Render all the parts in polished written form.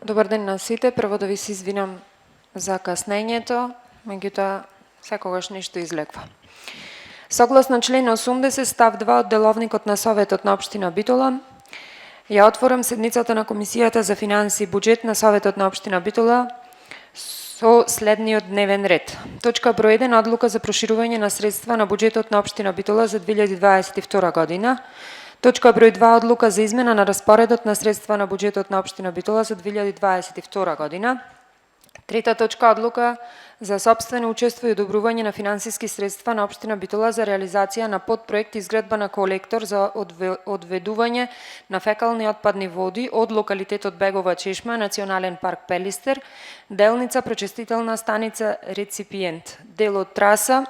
Добар ден на сите. Прво да ви се извинам за каснењето, меѓутоа секогаш нешто излеква. Согласно член 80 став 2 од деловникот на Советот на општина Битола, ја отворам седницата на Комисијата за финансии и буџет на Советот на општина Битола со следниот дневен ред. Точка број 1, одлука за проширување на средства на буџетот на општина Битола за 2022 година. Точка број 2, одлука за измена на распоредот на средства на буџетот на општина Битола за 2022 година. Трета точка, одлука за сопствено учество и одобрување на финансиски средства на општина Битола за реализација на подпроект изградба на колектор за одведување на фекални отпадни води од локалитетот Бегова чешма, Национален парк Пелистер, делница прочистителна станица реципиент, дел од траса.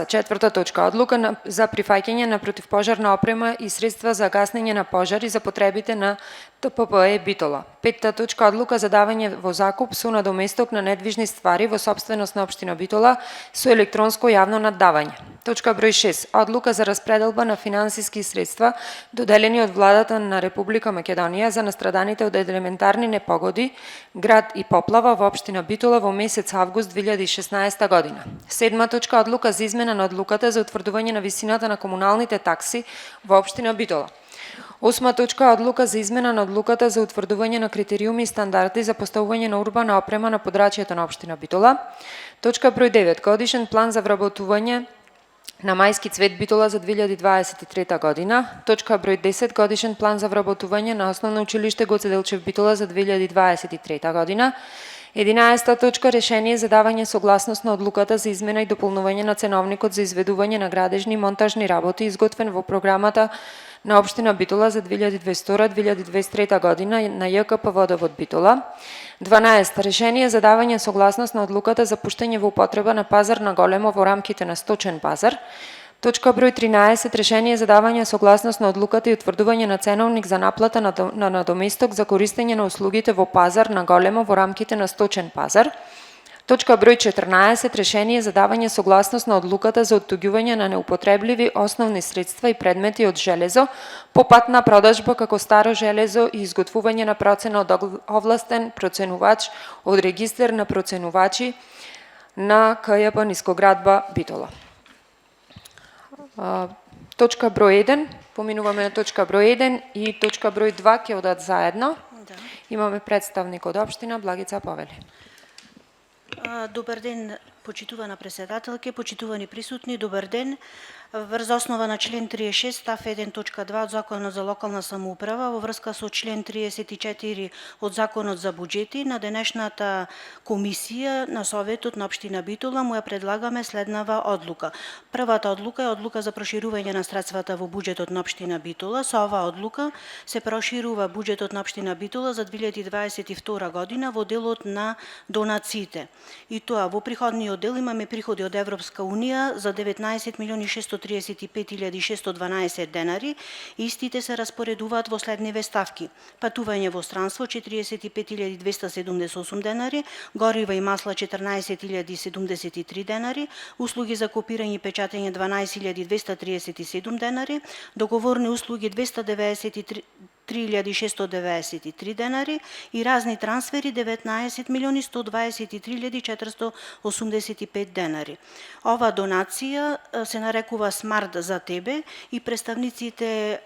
Четврта точка, одлука за прифаќање на противпожарна опрема и средства за гаснење на пожари за потребите на ТППЕ Битола. Петта точка, одлука за давање во закуп со надоместок на недвижни ствари во сопственост на општина Битола со електронско јавно наддавање. Точка број 6, одлука за распределба на финансиски средства доделени од владата на Република Македонија за настраданите од елементарни непогоди, град и поплава во општина Битола во месец август 2016 година. Седма точка, одлука за измена на одлуката за утврдување на висината на комуналните такси во општина Битола. Осма точка, одлука за измена на одлуката за утврдување на критериуми и стандарди за поставување на урбана опрема на подрачјето на општина Битола. Точка број 9, годишен план за вработување на Мајски цвет Битола за 2023 година. Точка број 10, годишен план за вработување на Основно училиште Гоце Делчев Битола за 2023 година. 11 точка, решение за давање согласност на одлуката за измена и дополнување на ценовникот за изведување на градежни и монтажни работи изготвен во програмата на општина Битола за 2022-2023 година на ЈКП Водовод Битола. 12. Решение за давање согласност на одлуката за пуштање во употреба на пазар на големо во рамките на сточен пазар. Точка број 13. Решение за давање согласност на одлуката и утврдување на ценовник за наплата на надоместок за користење на услугите во пазар на големо во рамките на сточен пазар. Точка број 14. Решение за давање согласност на одлуката за оттуѓување на неупотребливи основни средства и предмети од железо по пат на продажба како старо железо и изготвување на процена од овластен проценувач од регистер на проценувачи на КЈП Нискоградба Битола. Точка број 1, поминуваме на точка број 1 и точка број 2 ќе одат заедно. Да. Имаме представник од општина Благица Повели. Добар ден, почитувана председателке, почитувани присутни, добар ден. Врз основа на член 36 став 1 точка 2 од Законот за локална самоуправа во врска со член 34 од Законот за буџети на денешната комисија на Советот на општина Битола му ја предлагаме следнава одлука. Првата одлука е одлука за проширување на средствата во буџетот на општина Битола. Со оваа одлука се проширува буџетот на општина Битола за 2022 година во делот на донациите. И тоа во приходниот дел имаме приходи од Европска унија за 19.635.612 денари. Истите се распоредуваат во следниве ставки: патување во странство 45.278 денари, горива и масла 14.073 денари, услуги за копирање и печатење 12.237 денари, договорни услуги 293.693 денари и разни трансфери 19.123.485 денари. Ова донација се нарекува Смарт за тебе и представниците,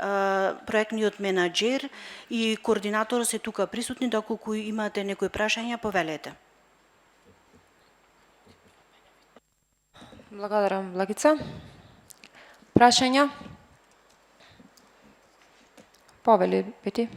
проектниот менаџер и координатор се тука присутни. Доколку имате некои прашања, повелете. Благодарам, Благица. Прашања? Повели, Пети.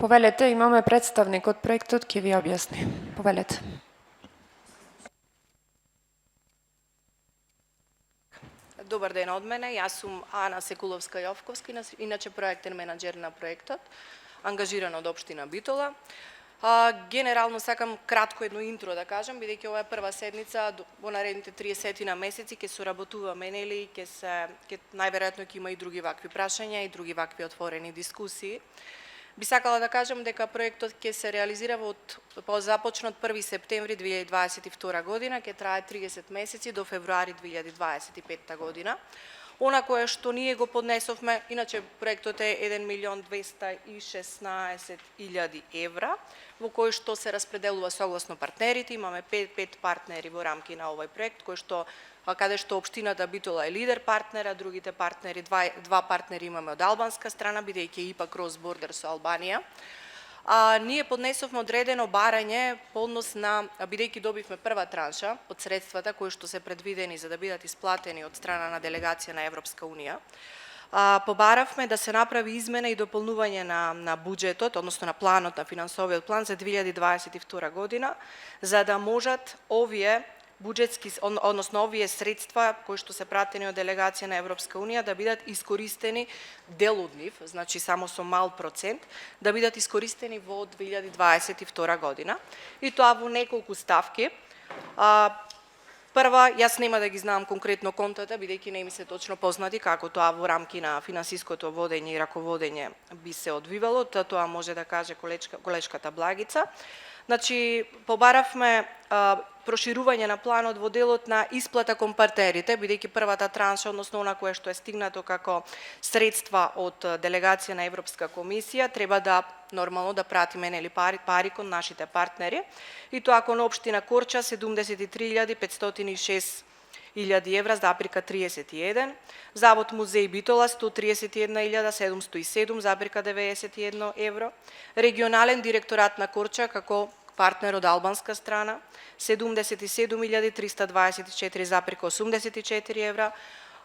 Повелете, имаме представник од проектот, ќе ви објасни. Повелете. Добар ден од мене, јас сум Ана Секуловска-Јовковски, иначе проектен менаџер на проектот, ангажиран од општина Битола. Генерално сакам кратко едно интро да кажам, бидејќи ова е прва седница, во наредните 30 на месеци ќе соработуваме, нели, ќе најверојатно ќе има и други вакви прашања и други вакви отворени дискусии. Би сакала да кажам дека проектот ќе се реализира започна од 1 септември 2022 година, ќе трае 30 месеци до февруари 2025 година. Она кое што ние го поднесовме, иначе проектот е 1.216.000 евра, во кој што се распределува согласно партнерите. Имаме 5 партнери во рамки на овој проект, каде што општината Битола е лидер партнер, а другите партнери, два партнери имаме од албанска страна, бидејќи ИПА крос бордер со Албанија. Ние поднесовме одредено барање по однос на, бидејќи добивме прва транша од средствата кои што се предвидени за да бидат исплатени од страна на делегација на Европска Унија, побаравме да се направи измена и дополнување на буџетот, односно на планот, на финансовиот план за 2022 година, за да можат овие буџетски, односно овие средства кои што се пратени од делегација на Европска Унија да бидат искористени, дел од нив, значи само со мал процент, да бидат искористени во 2022 година. И тоа во неколку ставки. Прва, јас нема да ги знам конкретно контата, бидејќи не ми се точно познати како тоа во рамки на финансиското водење и раководење би се одвивало, тоа може да каже колешката Благица. Значи, побаравме проширување на планот во делот на исплата кон партнерите, бидејќи првата транша, односно она кое што е стигнато како средства од делегација на Европска комисија, треба да нормално да пратиме, нели, пари кон нашите партнери. И тоа кон општина Корча 73.506 евра, заприка 31, Завод Музеј Битола 131.707,91 евро, Регионален директорат на Корча како партнер од албанска страна 77.324,84 евра,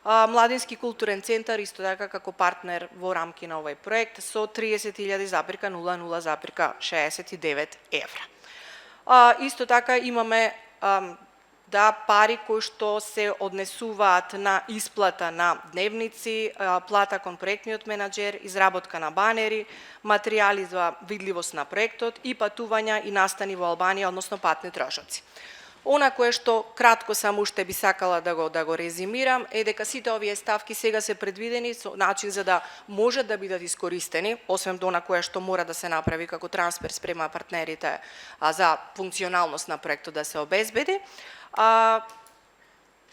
Младински културен центар исто така како партнер во рамки на овој проект со 30.00,69 евра. Исто така имаме пари кои што се однесуваат на исплата на дневници, плата кон проектниот менаџер, изработка на банери, материјали за видливост на проектот и патувања и настани во Албанија, односно патни трошоци. Она кое што кратко само уште би сакала да го резимирам е дека сите овие ставки сега се предвидени со начин за да можат да бидат искористени, освен до она кое што мора да се направи како трансфер спрема партнерите за функционалност на проектот да се обезбеди.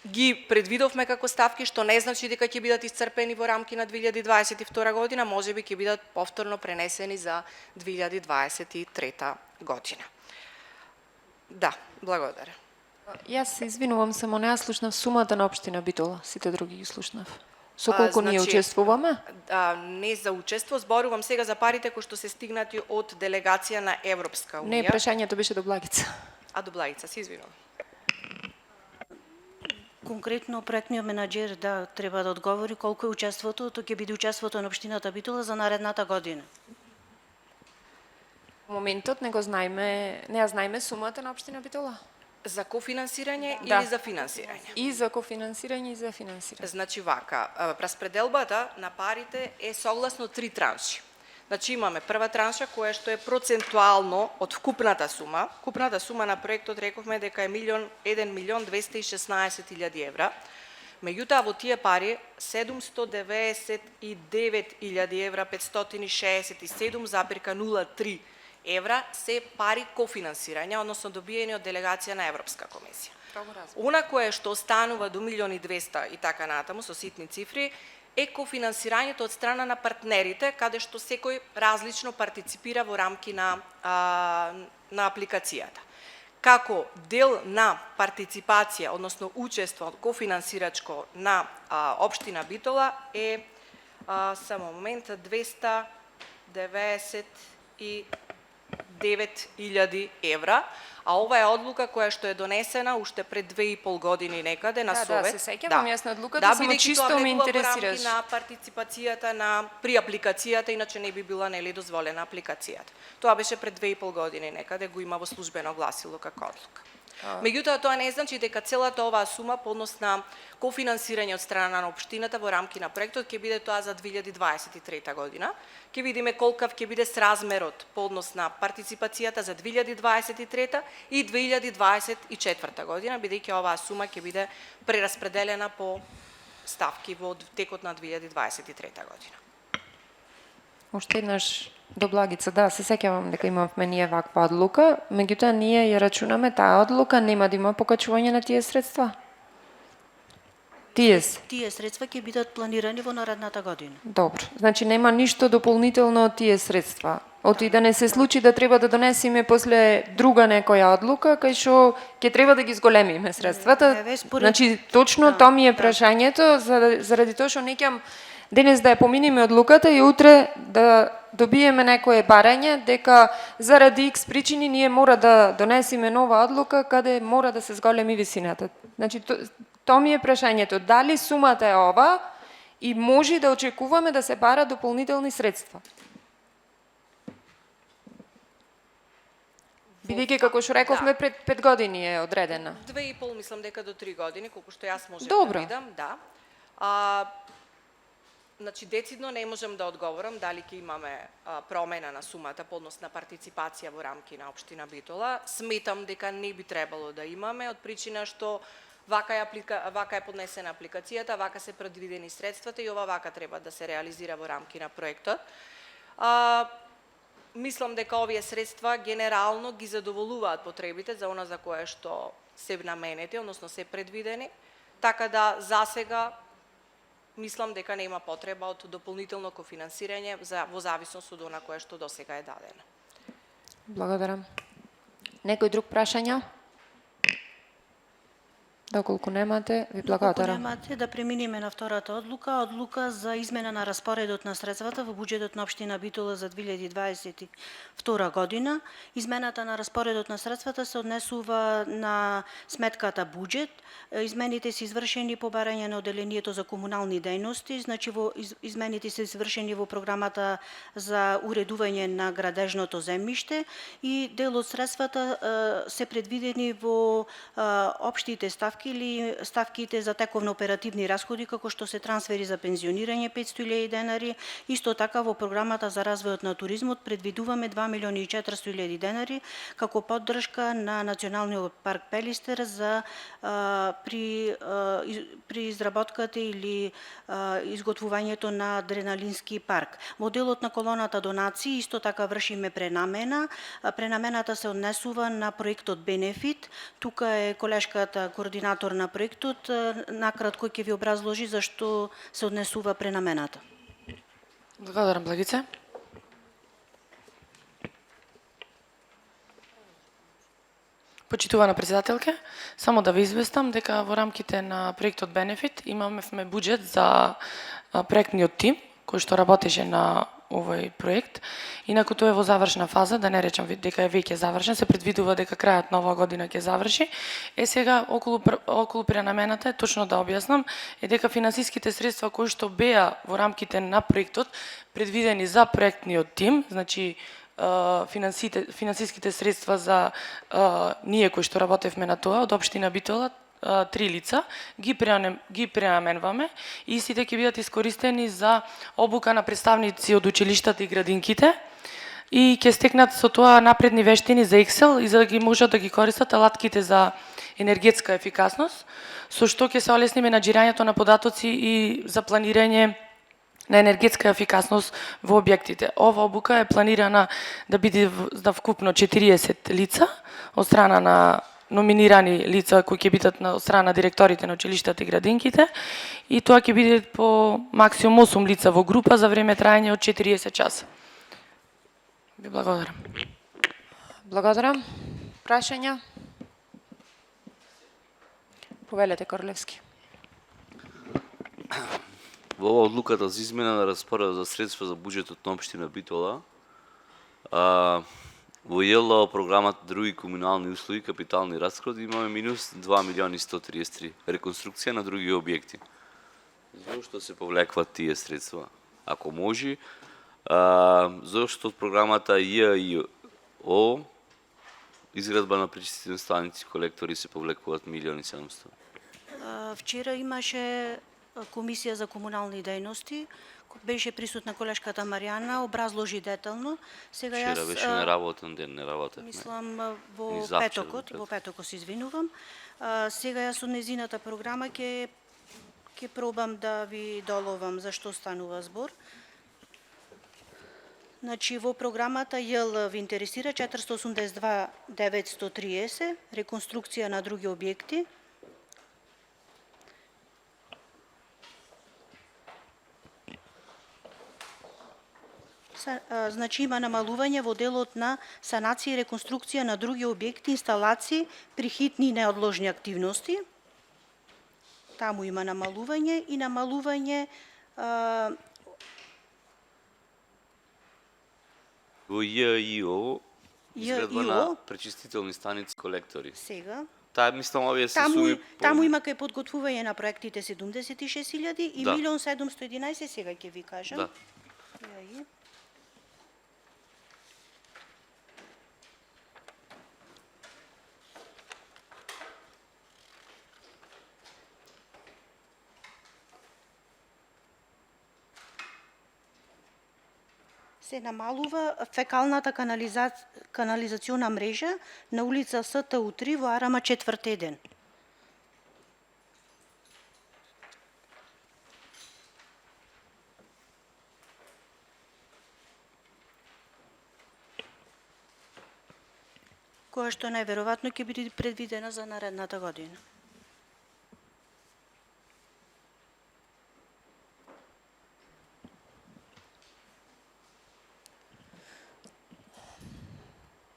Ги предвидовме како ставки, што не значи дека ќе бидат исцрпени во рамки на 2022 година, можеби ќе бидат повторно пренесени за 2023 година. Да, благодарам. Јас се извинувам, само не ја слушнав сумата на општина Битола, сите други ги слушнав. Со колку ние учествуваме? Не за учество, зборувам сега за парите кои што се стигнати од делегација на Европска Унија. Не, прашањето беше до Благица. До Благица, се извинувам. Конкретно проектниот менаџер треба да одговори колку е учеството, тоа ќе биде учеството на општината Битола за наредната година. Во моментот не ја знаеме сумата на општина Битола. За кофинансирање или за финансирање? И за кофинансирање и за финансирање. Значи вака, распределбата на парите е согласно 3 транши. Значи имаме прва транша која што е процентуално од вкупната сума. Вкупната сума на проектот рековме дека е 1.216.000 евра. Меѓутоа во тие пари 799.000 евра 567,03 евра се пари кофинансирање, односно добиени од делегација на Европска комисија. Она кое што останува до 1.200.000 и така натаму со ситни цифри е кофинансирањето од страна на партнерите, каде што секој различно партиципира во рамки на апликацијата. Како дел на партиципација, односно учество кофинансирачко на општина Битола е само момент 299.000 евра, а ова е одлука која што е донесена уште пред 2,5 години некаде на Совет. Да, се сеќавам јас на одлуката, само чисто ме интересираш. Да, на партиципацијата при апликацијата, иначе не би била дозволена апликацијата. Тоа беше пред 2,5 години некаде, го има во службено гласило како одлука. Меѓутоа, тоа не значи дека целата оваа сума по однос на кофинансирање од страна на општината во рамки на проектот ќе биде тоа за 2023 година. Ќе видиме колкав ќе биде сразмерот по однос на партиципацијата за 2023 и 2024 година, бидејќи оваа сума ќе биде прераспределена по ставки во текот на 2023 година. Уште еднаш до Благица, да, се сеќавам дека имавме ние ваква одлука, меѓутоа ние ја рачунаме таа одлука, нема да има покачување на тие средства? Тие средства ќе бидат планирани во наредната година. Добро, значи нема ништо дополнително од тие средства. Оти да не се случи да треба да донесеме после друга некоја одлука, кај што ќе треба да ги зголемиме средствата. Значи точно тоа ми е прашањето, заради тоа што неќам денес да ја поминиме одлуката и утре да добиеме некое барање дека заради X причини ние мора да донесеме нова одлука каде мора да се зголеми висината. Значи тоа ми е прашањето, дали сумата е ова и може да очекуваме да се бара дополнителни средства? Бидејќи како што рековме пред 5 години е одредена. 2,5 мислам дека до 3 години, колку што јас можам Добро. да видам, да. Значи, децидно не можам да одговорам дали ќе имаме промена на сумата по однос на партиципација во рамки на општина Битола. Сметам дека не би требало да имаме, од причина што вака е поднесена апликацијата, вака се предвидени средствата и ова вака треба да се реализира во рамки на проектот. Мислам дека овие средства генерално ги задоволуваат потребите за она за кое што се наменети, односно се предвидени, така да засега мислам дека нема потреба од дополнително кофинансирање во зависност од она кое што досега е дадено. Благодарам. Некој друг прашања? Доколку немате, ви благодарам. Доколку немате, да преминеме на втората одлука. Одлука за измена на распоредот на средствата во буџетот на општина Битола за 2022 година. Измената на распоредот на средствата се однесува на сметката буџет. Измените се извршени по барање на одделението за комунални дејности, значи измените се извршени во програмата за уредување на градежното земјиште и дел од средствата се предвидени во општите ставки или ставките за тековно оперативни расходи, како што се трансфери за пензионирање 500.000 денари. Исто така во програмата за развојот на туризмот предвидуваме 2.400.000 денари како поддршка на Националниот парк Пелистер за при изработката или изготвувањето на адреналински парк. Во делот на колоната донации исто така вршиме пренамена. Пренамената се однесува на проектот Бенефит. Тука е колешката координатор на проектот. Накратко ќе ви образложи зашто се однесува пренамената. Благодарам, Благице. Почитувана председателке, само да ви известам дека во рамките на проектот Бенефит имаме буџет за проектниот тим кој што работеше на овој проект. Инаку тоа е во завршна фаза, да не речам дека е веќе завршен, се предвидува дека крајот на оваа година ќе заврши. Сега околу пренамената е точно да објаснам е дека финансиските средства кои што беа во рамките на проектот предвидени за проектниот тим, значи финансиските средства за ние кои што работевме на тоа од општина Битола, 3 лица, ги пренаменваме и истите ќе бидат искористени за обука на представници од училиштата и градинките и ќе стекнат со тоа напредни вештини за Excel и за да ги можат да ги користат алатките за енергетска ефикасност, со што ќе се олесни менаџирањето на податоци и за планирање на енергетска ефикасност во објектите. Ова обука е планирана да биде за вкупно 40 лица од страна на номинирани лица кои ќе бидат од страна на директорите на училиштата и градинките и тоа ќе биде по максимум 8 лица во група за време трајање од 40 часа. Ви благодарам. Благодарам. Прашања? Повелете, Корлевски. Во ова одлуката за измена на распоредот за средства за буџетот на општина Битола, во ЈЛО програмата други комунални услуги, капитални расходи имаме минус 2.133.000 реконструкција на други објекти. Зошто се повлекват тие средства? Ако може, зошто од програмата ЈИО Изградба на пречистителни станици, колектори се повлекуваат 1.700.000. Вчера имаше комисија за комунални дејности, беше присутна колешката Маријана, образложи детално. Сега Вчера беше неработен ден, не работевме. Мислам Ни во завчера, петокот, се извинувам. Сега јас од незината програма ќе пробам да ви доловам за што станува збор. Значи, во програмата ЈЛ ви интересира 482 930, реконструкција на други објекти. Значи, има намалување во делот на санација и реконструкција на други објекти, инсталации при хитни и неодложни активности. Таму има намалување и намалување Во ЈИО, изградба ЈИО. на пречистителни станици, колектори. сега. Таа мислам овие се суми Таму има кај подготвување на проектите 76.000 и Да. 1.711.000 сега ќе ви кажам. Да. Ја. Се намалува фекалната канализациона мрежа на улица СТУ3 во Арама 4 која што најверојатно ќе биде предвидена за наредната година.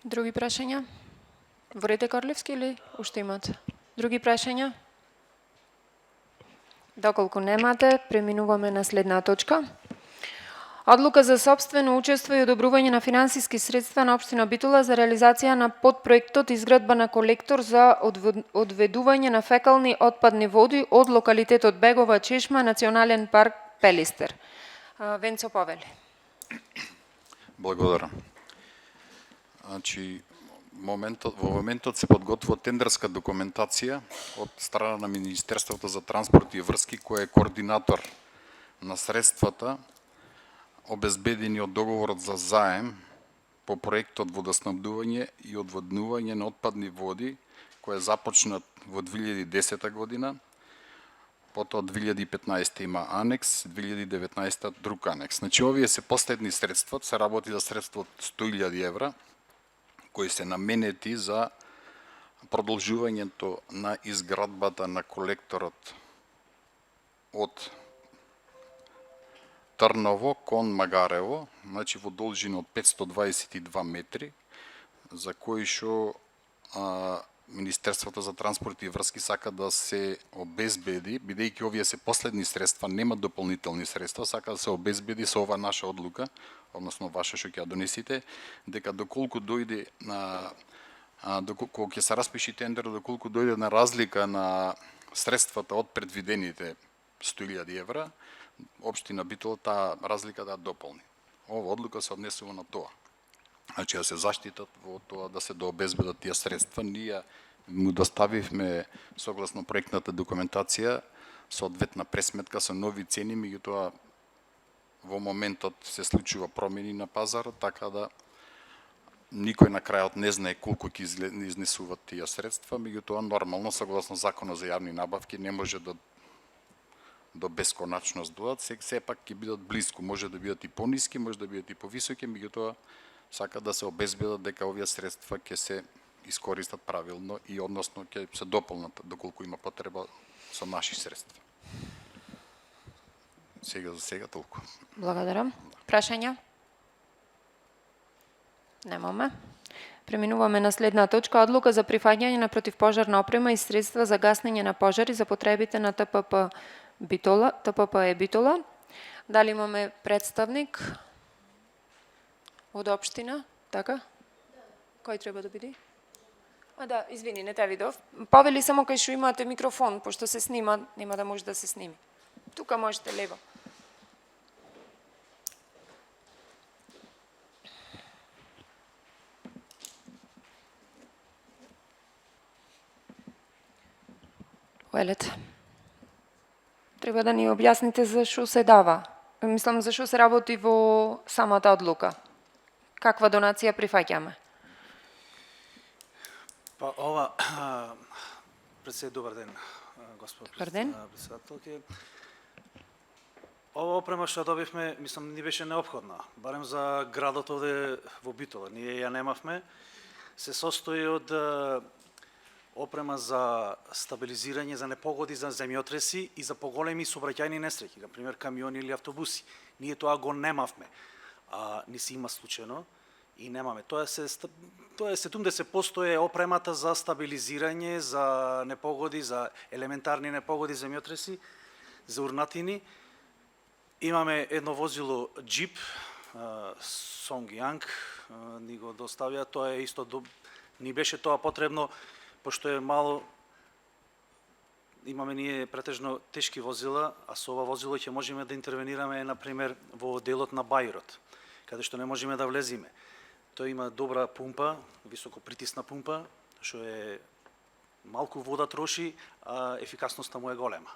Други прашања? Ворете Корлевски или уште имате? Други прашања? Доколку немате, преминуваме на следна точка. Одлука за сопствено учество и одобрување на финансиски средства на општина Битола за реализација на подпроектот изградба на колектор за одведување на фекални отпадни води од локалитетот Бегова чешма, Национален парк Пелистер. Венцо Повели. Благодарам. Значи, во моментот се подготвува тендерска документација од страна на Министерството за транспорт и врски, кој е координатор на средствата обезбедени од договорот за заем по проектот водоснабдување и одводнување на отпадни води, кој е започнат во 2010 година, потоа 2015 има анекс, 2019 друг анекс. Значи, овие се последни средства, се работи за средства од 100.000 евра, кои се наменети за продолжувањето на изградбата на колекторот од Трново кон Магарево, значи во должина од 522 метри, за кои што Министерството за транспорт и врски сака да се обезбеди, бидејќи овие се последни средства, нема дополнителни средства, сака да се обезбеди со ова наша одлука, односно ваша што ќе ја донесите, дека доколку дојде на кога ќе се распиши тендер, доколку дојде на разлика на средствата од предвидените 100.000 евра, општина Битола таа разлика да дополни. Ова одлука се однесува на тоа. Значи да се заштитат во тоа да се дообезбедат тие средства. Ние му доставивме согласно проектната документација соодветна пресметка со нови цени, меѓутоа во моментот се случува промени на пазарот, така да никој на крајот не знае колку ќе изнесуваат тие средства, меѓутоа нормално согласно законот за јавни набавки не може до бесконачност доат, сепак ќе бидат близко, може да бидат и пониски, може да бидат и повисоки, меѓутоа сака да се обезбедат дека овие средства ќе се искористат правилно и односно ќе се дополнат доколку има потреба со наши средства. За сега толку. Благодарам. Прашања? Немаме. Преминуваме на следна точка. Одлука за прифаќање на противпожарна опрема и средства за гаснење на пожари за потребите на ТПП Битола. Дали имаме представник од општина? Така? Кој треба да биде? Да, извини, не те видов. Повели само кај што имате микрофон, пошто се снима, нема да може да се сними. Тука можете лево. Уелет. Треба да ни објасните за што се дава. Мислам, за што се работи во самата одлука. Каква донација прифаќаме? Па ова добар ден, господ Добар ден. председателке. Ова опрема што добивме, мислам, ни беше неопходна, барем за градот овде во Битола. Ние ја немавме. Се состои од опрема за стабилизирање, за непогоди, за земјотреси и за поголеми сообраќајни несреќи, на пример камиони или автобуси. Ние тоа го немавме. Ни се има случајно и немаме. Тоа е 70% е опремата за стабилизирање, за непогоди, за елементарни непогоди, земјотреси, за урнатини. Имаме едно возило джип, Сонгјанг, ни го доставија, тоа е исто, ни беше тоа потребно, пошто е мало, имаме ние претежно тешки возила, а со ова возило ќе можеме да интервенираме, например, во делот на Бајрот, каде што не можеме да влезиме. Тој има добра пумпа, високо притисна пумпа, што е малку вода троши, а ефикасноста му е голема.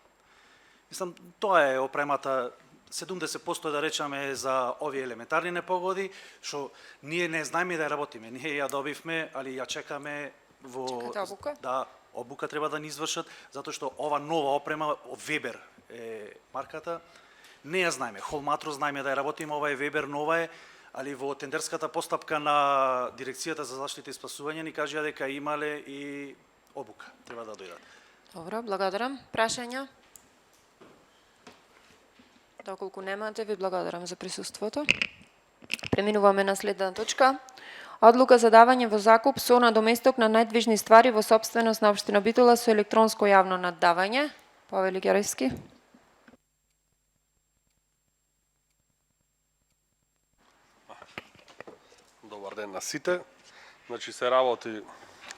Мислам, тоа е опремата, 70% да речеме за овие елементарни непогоди, што ние не знаеме да ја работиме. Ние ја добивме, али ја чекаме во... Чекате обука? Да, обука треба да ни извршат, затоа што ова нова опрема, Weber е марката, не ја знаеме. Холматро знаеме да ја работиме, ова е Weber, нова е, али во тендерската постапка на Дирекцијата за заштита и спасување ни кажа дека имале и обука. Треба да дојдат. Добро, благодарам. Прашања? Доколку немате, ви благодарам за присуството. Преминуваме на следна точка. Одлука за давање во закуп со надоместок на најдвижни ствари во сопственост на општина Битола со електронско јавно наддавање. Павел Герајски. Добар ден на сите. Значи се работи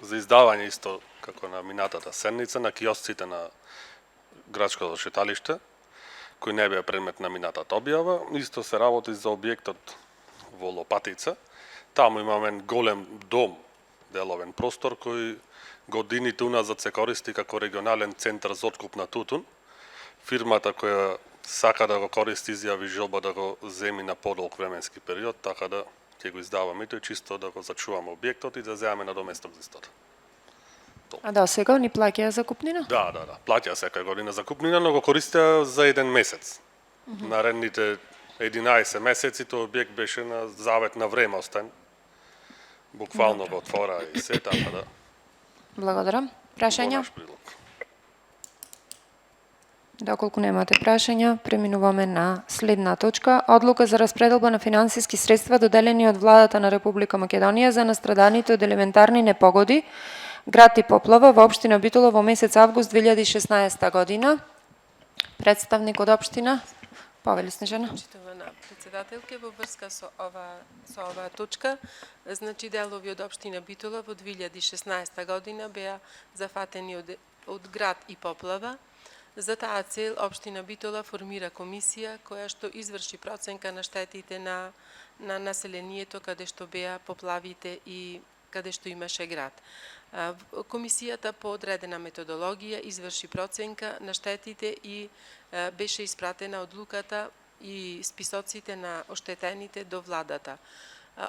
за издавање исто како на минатата седница на киосците на градското шеталиште, кој не беа предмет на минатата објава. Исто се работи за објектот во Лопатица. Таму имаме голем дом, деловен простор, кој годините уназад се користи како регионален центар за откуп на тутун. Фирмата која сака да го користи изјави желба да го земи на подолг временски период, така да ќе го издаваме тој чисто да го зачуваме објектот и да земеме надоместок за истото. А да, сега ни плаќаја закупнина? Да. Плаќа секоја година закупнина, но го користеа за еден месец. Наредните 11 месеци тој објект беше на завет на време остан. Буквално го отвора и се, така да. Благодарам. Прашања? Во наш прилог. Доколку немате прашања, преминуваме на следна точка. Одлука за распределба на финансиски средства доделени од владата на Република Македонија за настраданите од елементарни непогоди, град и поплава во општина Битола во месец август 2016 година. Представник од општина, Павел Снежана. Почитувана председателке, во врска со оваа точка, значи делови од општина Битола во 2016 година беа зафатени од град и поплава. За таа цел општина Битола формира комисија која што изврши проценка на штетите на населението каде што беа поплавите и каде што имаше град. Комисијата по одредена методологија изврши проценка на штетите и беше испратена одлуката и списоците на оштетените до владата.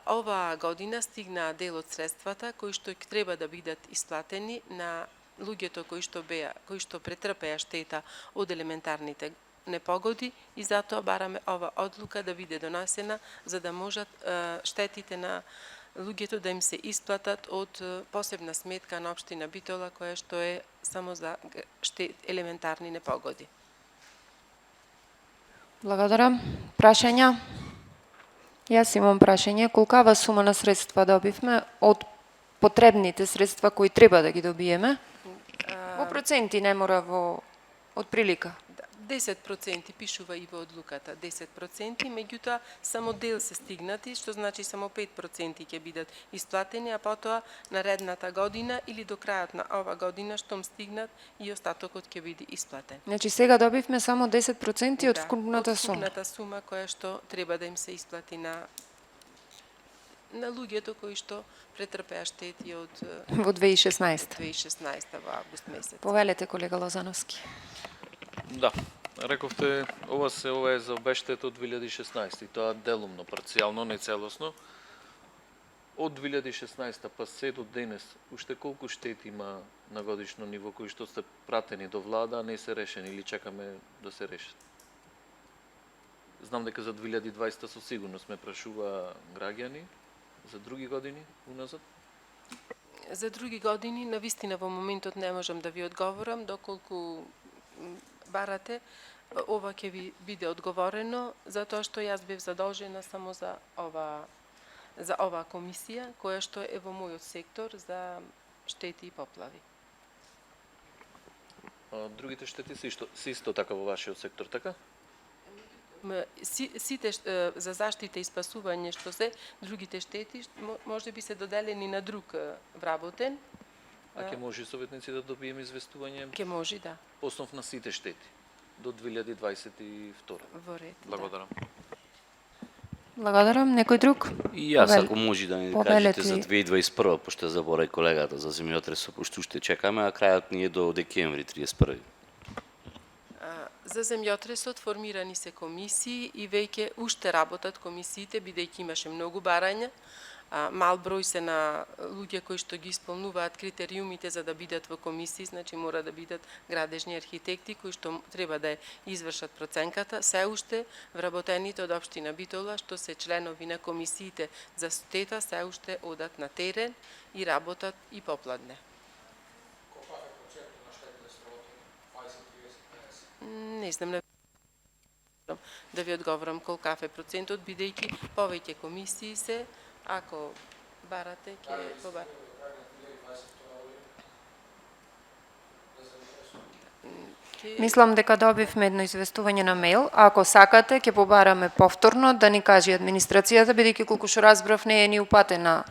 Оваа година стигна дел од средствата кои што треба да бидат исплатени на луѓето кои што претрпеа штета од елементарните непогоди и затоа бараме ова одлука да биде донесена за да можат штетите на луѓето да им се исплатат од посебна сметка на општина Битола која што е само за елементарни непогоди. Благодарам. Прашања? Јас имам прашање. Колкава сума на средства добивме од потребните средства кои треба да ги добиеме? Во проценти не мора од прилика. 10% пишува и во одлуката, 10%, меѓутоа само дел се стигнати, што значи само 5% ќе бидат исплатени, а потоа наредната година или до крајот на ова година штом стигнат и остатокот ќе биде исплатен. Значи сега добивме само 10% од вкупната сума. Од вкупната сума која што треба да им се исплати на на луѓето кои што претрпеа штети од во 2016. 2016 во август месец. Повелете, колега Лозановски. Да, рековте, ова е за обештета од 2016 и тоа делумно, парцијално, не целосно. Од 2016 па се до денес, уште колку штети има на годишно ниво кои што сте пратени до влада, а не се решени или чекаме да се решат? Знам дека за 2020 со сигурност ме прашува граѓани, за други години уназад? За други години, навистина во моментот не можам да ви одговорам, доколку барате, ова ќе ви биде одговорено, затоа што јас бев задолжена само за ова комисија, која што е во мојот сектор за штети и поплави. Другите штети се исто така во вашиот сектор, така? Сите за заштита и спасување што се, другите штети може би се доделени на друг вработен. А ќе може советници да добиеме известување? Ќе може, да. Основ на сите штети до 2022. Во ред. Благодарам. Благодарам. Некој друг? И јас, ако може да ни Повелете. кажете за 2021, пошто заборај колегата за земјотресот, пошто уште чекаме, а крајот ни е до декември 31. За земјотресот формирани се комисии и веќе уште работат комисиите, бидејќи имаше многу барања. Мал број се на луѓе кои што ги исполнуваат критериумите за да бидат во комисии, значи мора да бидат градежни архитекти кои што треба да извршат проценката. Се уште вработените од општина Битола што се членови на комисиите за штета се уште одат на терен и работат и попладне. Не знам да ви одговорам колкав е процентот, бидејќи повеќе комисии се, ако барате, ќе побарате. Мислам дека добивме едно известување на мејл, а ако сакате ќе побараме повторно да ни каже администрацијата, бидејќи колку што разбрав не е ни упатена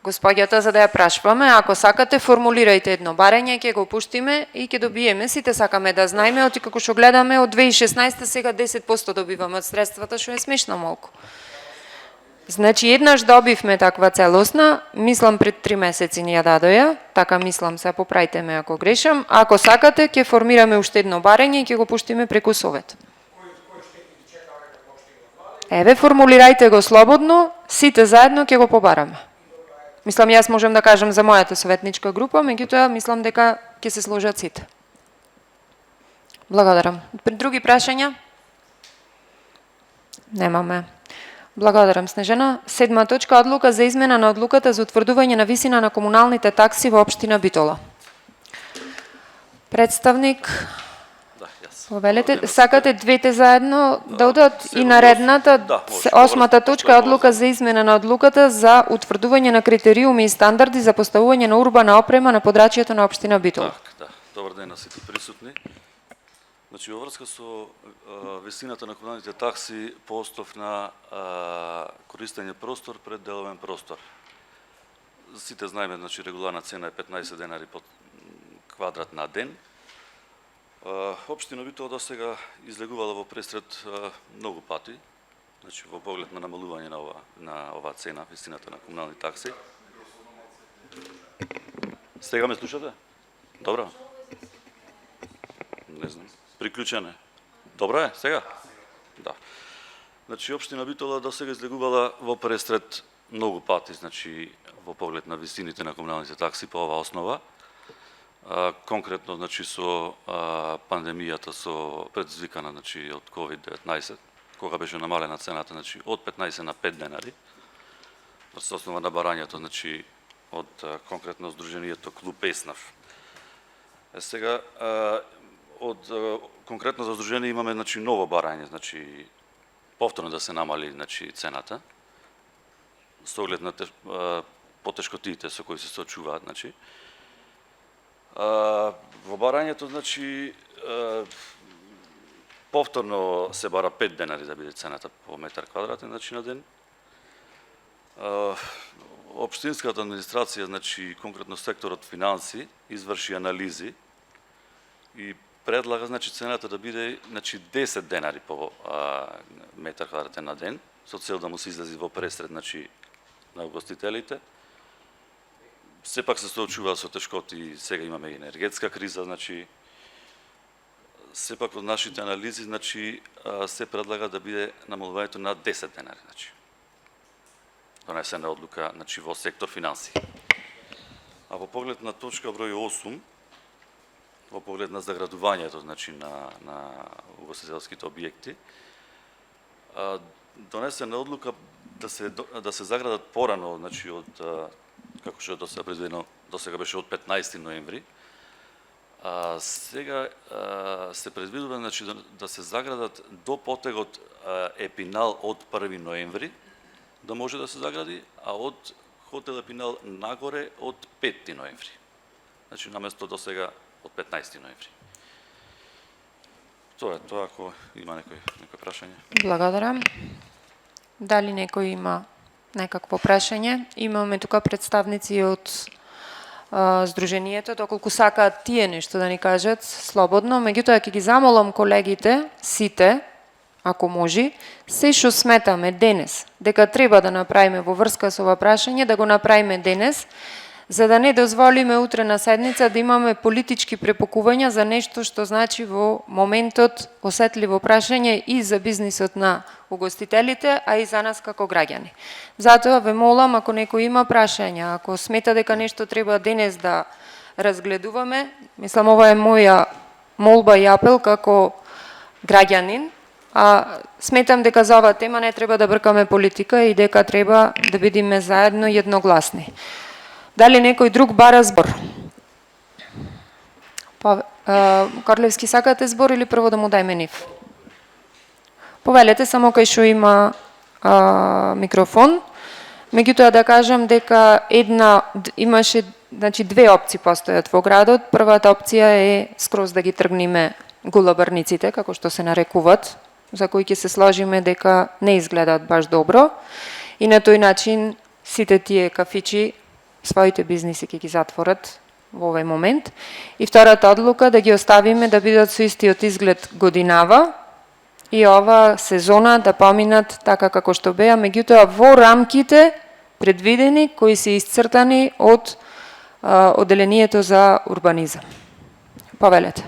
господјата за да ја прашуваме. Ако сакате формулирајте едно барање, ќе го пуштиме и ќе добиеме. Сите сакаме да знаеме, оти како што гледаме од 2016 сега 10% добиваме од средствата, што е смешно малку. Значи еднаш добивме таква целосна, мислам пред 3 месеци ни ја дадоја, така мислам, се поправите ме ако грешам. Ако сакате ќе формираме уште едно барање и ќе го пуштиме преку совет. Еве формулирајте го слободно, сите заедно ќе го побараме. Мислам, јас можам да кажам за мојата советничка група, меѓутоа мислам дека ќе се сложат сите. Благодарам. Други прашања? Немаме. Благодарам, Снежана. 7 точка, одлука за измена на одлуката за утврдување на висина на комуналните такси во општина Битола. Представник, Да, јас. повелете, сакате двете заедно да одат и наредната, Да, може. 8 точка, одлука за измена на одлуката за утврдување на критериуми и стандарди за поставување на урбана опрема на подрачјето на општина Битола. Да. Добар ден на сите присутни. Значи, во врска со висината на комуналните такси по основ на користење простор пред деловен простор. Сите знаеме, значи, регуларна цена е 15 денари по квадрат на ден. Општина Битола до сега излегувала во пресред многу пати, значи во поглед на намалување на оваа цена, висината на комунални такси. Сега ме слушате? Добро. Не знам. Приклучено е. Добро е, сега? Да. Значи, општина Битола до сега излегувала во пресред многу пати, значи, во поглед на висините на комуналните такси по оваа основа. Конкретно, значи, со пандемијата, со предизвикана, значи, од COVID-19, кога беше намалена цената, значи, од 15 на 5 денари, врз основа на барањето, значи, од конкретно Сдруженијето Клуб Еснав. Сега, од конкретно за Сдружение имаме, значи, ново барање, значи, повторно да се намали, значи, цената, со оглед на потешкотиите со кои се соочуваат, значи. Во барањето, значи, повторно се бара 5 денари да биде цената по метар квадратен, значи, на ден. Општинската администрација, значи, конкретно секторот финанси, изврши анализи и предлага, значи, цената да биде, значи, 10 денари по метар квадратен на ден, со цел да му се излези во пресред, значи, на угостителите. Сепак се соочува со тешкоти, сега имаме и енергетска криза, значи сепак од нашите анализи, значи се предлага да биде намалувањето на 10 денари, значи. Донесена одлука, значи во сектор финанси. А во поглед на точка број 8, во поглед на заградувањето, значи на угостителските објекти, донесена одлука да се заградат порано, значи од како што до сега предвидено, до сега беше од 15 ноември. Сега се предвидува, значи, да се заградат до потегот Епинал од 1 ноември, да може да се загради, а од хотел Епинал нагоре од 5 ноември. Значи, наместо до сега од 15 ноември. Тоа е тоа, ако има некој прашање. Благодарам. Дали некој има некакво прашање? Имаме тука представници од Сдруженијето, доколку сакаат тие нешто да ни кажат, слободно. Меѓутоа, ќе ги замолам колегите, сите, ако може, се што сметаме денес, дека треба да направиме во врска со ова прашање, да го направиме денес, за да не дозволиме утре на седница да имаме политички препокувања за нешто што значи во моментот осетливо прашање и за бизнисот на угостителите, а и за нас како граѓани. Затоа ве молам, ако некој има прашања, ако смета дека нешто треба денес да разгледуваме, мислам ова е моја молба и апел како граѓанин, а сметам дека за оваа тема не треба да бркаме политика и дека треба да бидеме заедно и едногласни. Дали некој друг бара збор? Корлевски, сакате збор или прво да му дајме нив? Повелете само кај што има микрофон. Меѓутоа да кажам дека имаше, значи две опции постојат во градот. Првата опција е скроз да ги тргниме гулабарниците, како што се нарекуваат, за кои ќе се сложиме дека не изгледаат баш добро. И на тој начин сите тие кафичи своите бизниси ќе ги затворат во овој момент. И втората одлука да ги оставиме да бидат со истиот изглед годинава и ова сезона да поминат така како што беа, меѓутоа во рамките предвидени кои се исцртани од одделението за урбанизам. Повелете.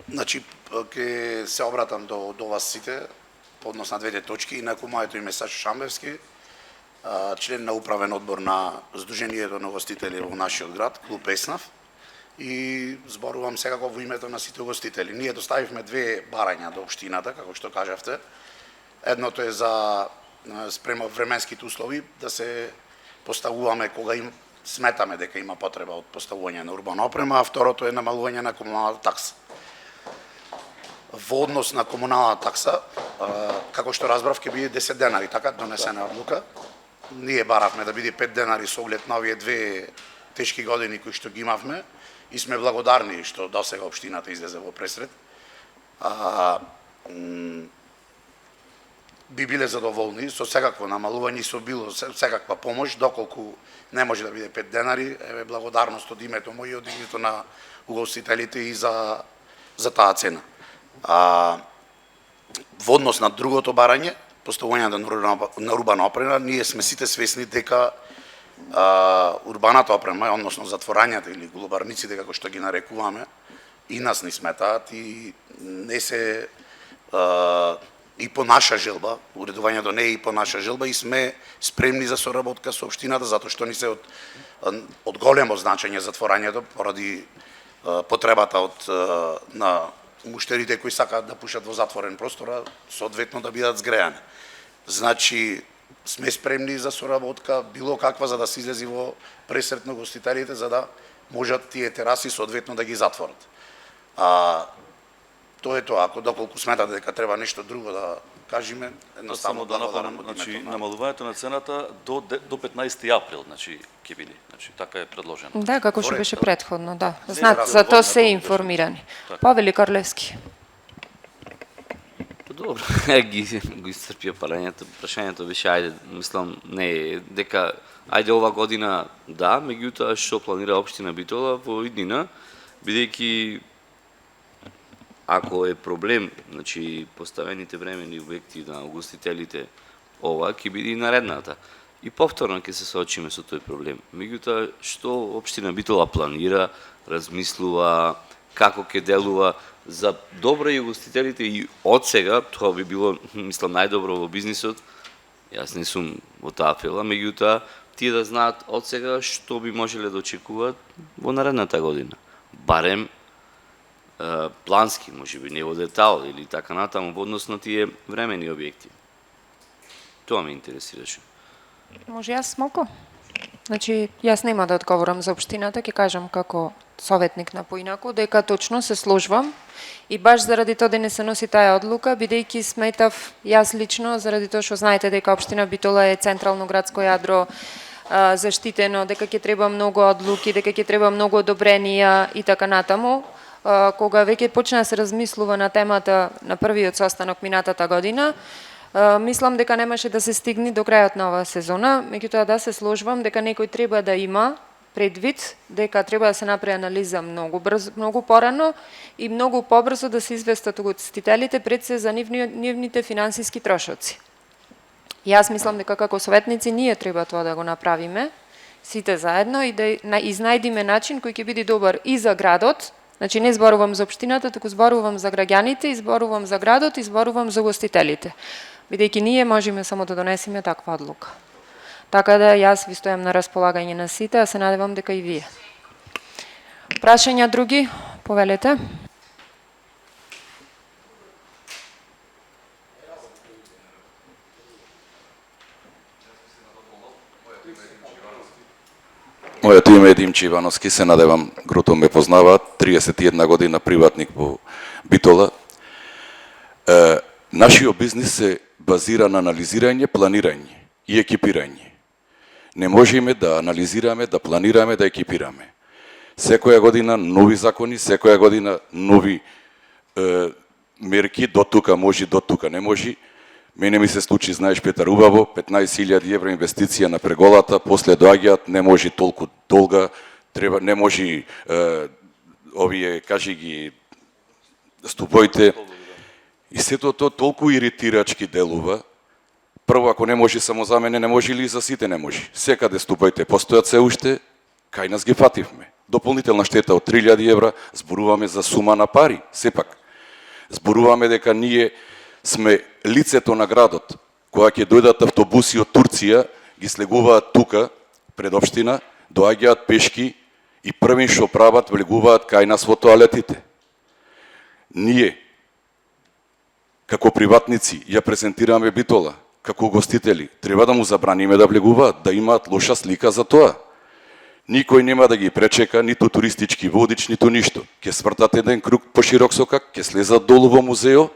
Значи, ќе се обратам до вас сите по однос на двете точки. Инаку моето име е Сашо Шамбевски, член на управен одбор на Сдруженијето на угостители во нашиот град, клуб Еснав, и зборувам секако во името на сите угостители. Ние доставивме две барања до општината, како што кажавте. Едното е за спрема временските услови да се поставуваме кога сметаме дека има потреба од поставување на урбана опрема, а второто е намалување на комуналната такса. Во однос на комуналната такса, како што разбрав, ќе биде 10 денари, така донесена одлука. Ние баравме да биде 5 денари со оглед на овие две тешки години кои што ги имавме и сме благодарни што досега општината излезе во пресред. Би биле задоволни со секакво намалување и со било секаква помош, доколку не може да биде 5 денари, еве благодарност од името мој и од името на угостителите и за таа цена. Во однос на другото барање, поставување на урбана опрема, ние сме сите свесни дека урбаната опрема, односно затворањата или гулобарниците, како што ги нарекуваме, и нас не сметаат и не се и по наша желба, уредувањето не е и по наша желба и сме спремни за соработка со општината, затоа што ни се од големо значење затворањето поради потребата на муштерите кои сакаат да пушат во затворен простор, соодветно да бидат згрејани. Значи, сме спремни за соработка, било каква, за да се излези во пресрет на гостителите, за да можат тие тераси соодветно да ги затворат. Тоа е тоа, ако доколку сметате дека треба нешто друго да кажеме, едноставно да напомнам, значи намалувањето на цената до 15 април, значи ќе биде. Значи така е предложено. Да, како што беше претходно, да. Знаат, за тоа се информирани. Павели Корлевски. Добро, го исцрпија прашањето беше, ајде, мислам, не е, дека, ајде ова година, да, меѓутоа што планира општина Битола во иднина, бидејќи ако е проблем, значи поставените времени обекти на угостителите, ова ќе биде и наредната. И повторно ќе се соочиме со тој проблем. Меѓутоа, што општина Битола планира, размислува, како ќе делува за добро и угостителите и од сега, тоа би било, мислам, најдобро во бизнисот. Јас не сум во таа фела, меѓутоа, тие да знаат од сега што би можеле да очекуваат во наредната година. Барем плански, можеби не во детал или така натаму во однос на тие времени објекти. Тоа ме интересираше. Може јас малку? Значи, јас нема да одговорам за општината, ќе кажам како советник на поинаку, дека точно се сложвам и баш заради тоа да не се носи таа одлука, бидејќи сметав јас лично, заради тоа што знаете дека општина Битола е централно градско јадро, заштитено, дека ќе треба многу одлуки, дека ќе треба многу одобренија и така натаму. Кога веќе почна да се размислува на темата на првиот состанок минатата година, мислам дека немаше да се стигне до крајот на оваа сезона, меѓутоа да се сложвам дека некој треба да има предвид дека треба да се направи анализа многу брзо, многу порано и многу побрзо да се известат угостителите пред се за нивните финансиски трошоци. Јас мислам дека како советници ние треба тоа да го направиме сите заедно и да изнајдиме начин кој ќе биде добар и за градот. Значи не зборувам за општината, туку зборувам за граѓаните, и зборувам за градот, и зборувам за угостителите. Бидејќи ние можеме само да донесеме таква одлука. Така да јас ви стојам на располагање на сите, а се надевам дека и вие. Прашања други? Повелете. Моето име е Димче Ивановски, се надевам груто ме познаваат, 31 година приватник во Битола. Нашиот бизнис се базира на анализирање, планирање и екипирање. Не можеме да анализираме, да планираме, да екипираме. Секоја година нови закони, секоја година нови мерки, до тука може, до тука не може. Мене ми се случи, знаеш, Петар, убаво, 15.000 евро инвестиција на преголата, после доаѓаат, не може толку долга, треба, не може овие, кажи ги, ступоите. И сето тоа толку иритирачки делува. Прво, ако не може само за мене, не може ли и за сите не може. Секаде ступоите постојат се уште, кај нас ги фативме. Дополнителна штета од 3.000 евра, зборуваме за сума на пари, сепак. Зборуваме дека ние сме лицето на градот. Кога ќе дојдат автобуси од Турција, ги слегуваат тука, пред општина, доаѓаат пешки и првин што прават, влегуваат кај нас во тоалетите. Ние, како приватници, ја презентираме Битола, како гостители, треба да му забраниме да влегуваат, да имаат лоша слика за тоа. Никој нема да ги пречека, ниту туристички водич, ниту ништо. Ке свртат еден круг по широк сокак, ке слезат долу во музео,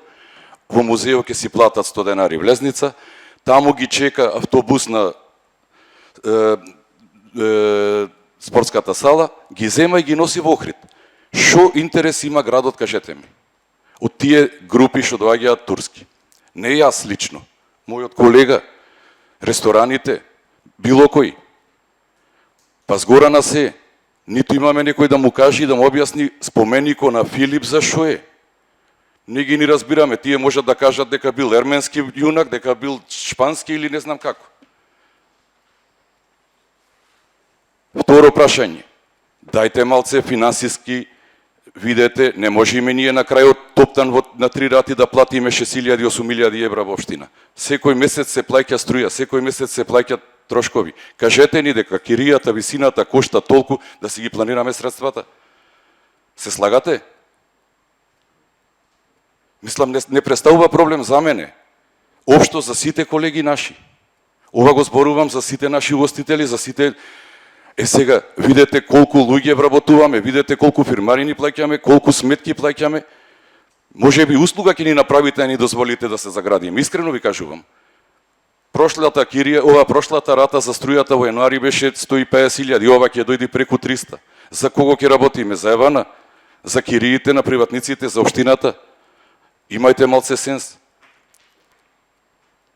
во музео ќе си платат 100 денари влезница, таму ги чека автобус на спортската сала, ги зема и ги носи во Охрид. Шо интерес има градот, кажете ми, од тие групи што доаѓаат турски? Не јас лично, мојот колега, рестораните, било кој. Па згора на се, ниту имаме некој да му каже и да му објасни споменикот на Филип за шо е. Не ги ни разбираме, тие можат да кажат дека бил ерменски јунак, дека бил шпански или не знам како. Второ прашање. Дајте малце финансиски, видете, не можеме ние на крајот топтан на 3 рати да платиме 6.000 8.000 евра во општина. Секој месец се плаќа струја, секој месец се плаќаат трошкови. Кажете ни дека киријата, висината кошта толку да си ги планираме средствата. Се слагате? Мислам, не представува проблем за мене. Општо за сите колеги наши. Ова го зборувам за сите наши угостители, за сите... сега, видете колку луѓе вработуваме, видете колку фирмари ни плаќаме, колку сметки плаќаме. Може би услуга ќе ни направите и ни дозволите да се заградиме. Искрено ви кажувам. Прошлата рата за струјата во јануари беше 150.000, ова ќе дојде преку 300. За кого ќе работиме? За Евана? За кириите на приватниците, за општината? Имајте малце сенс.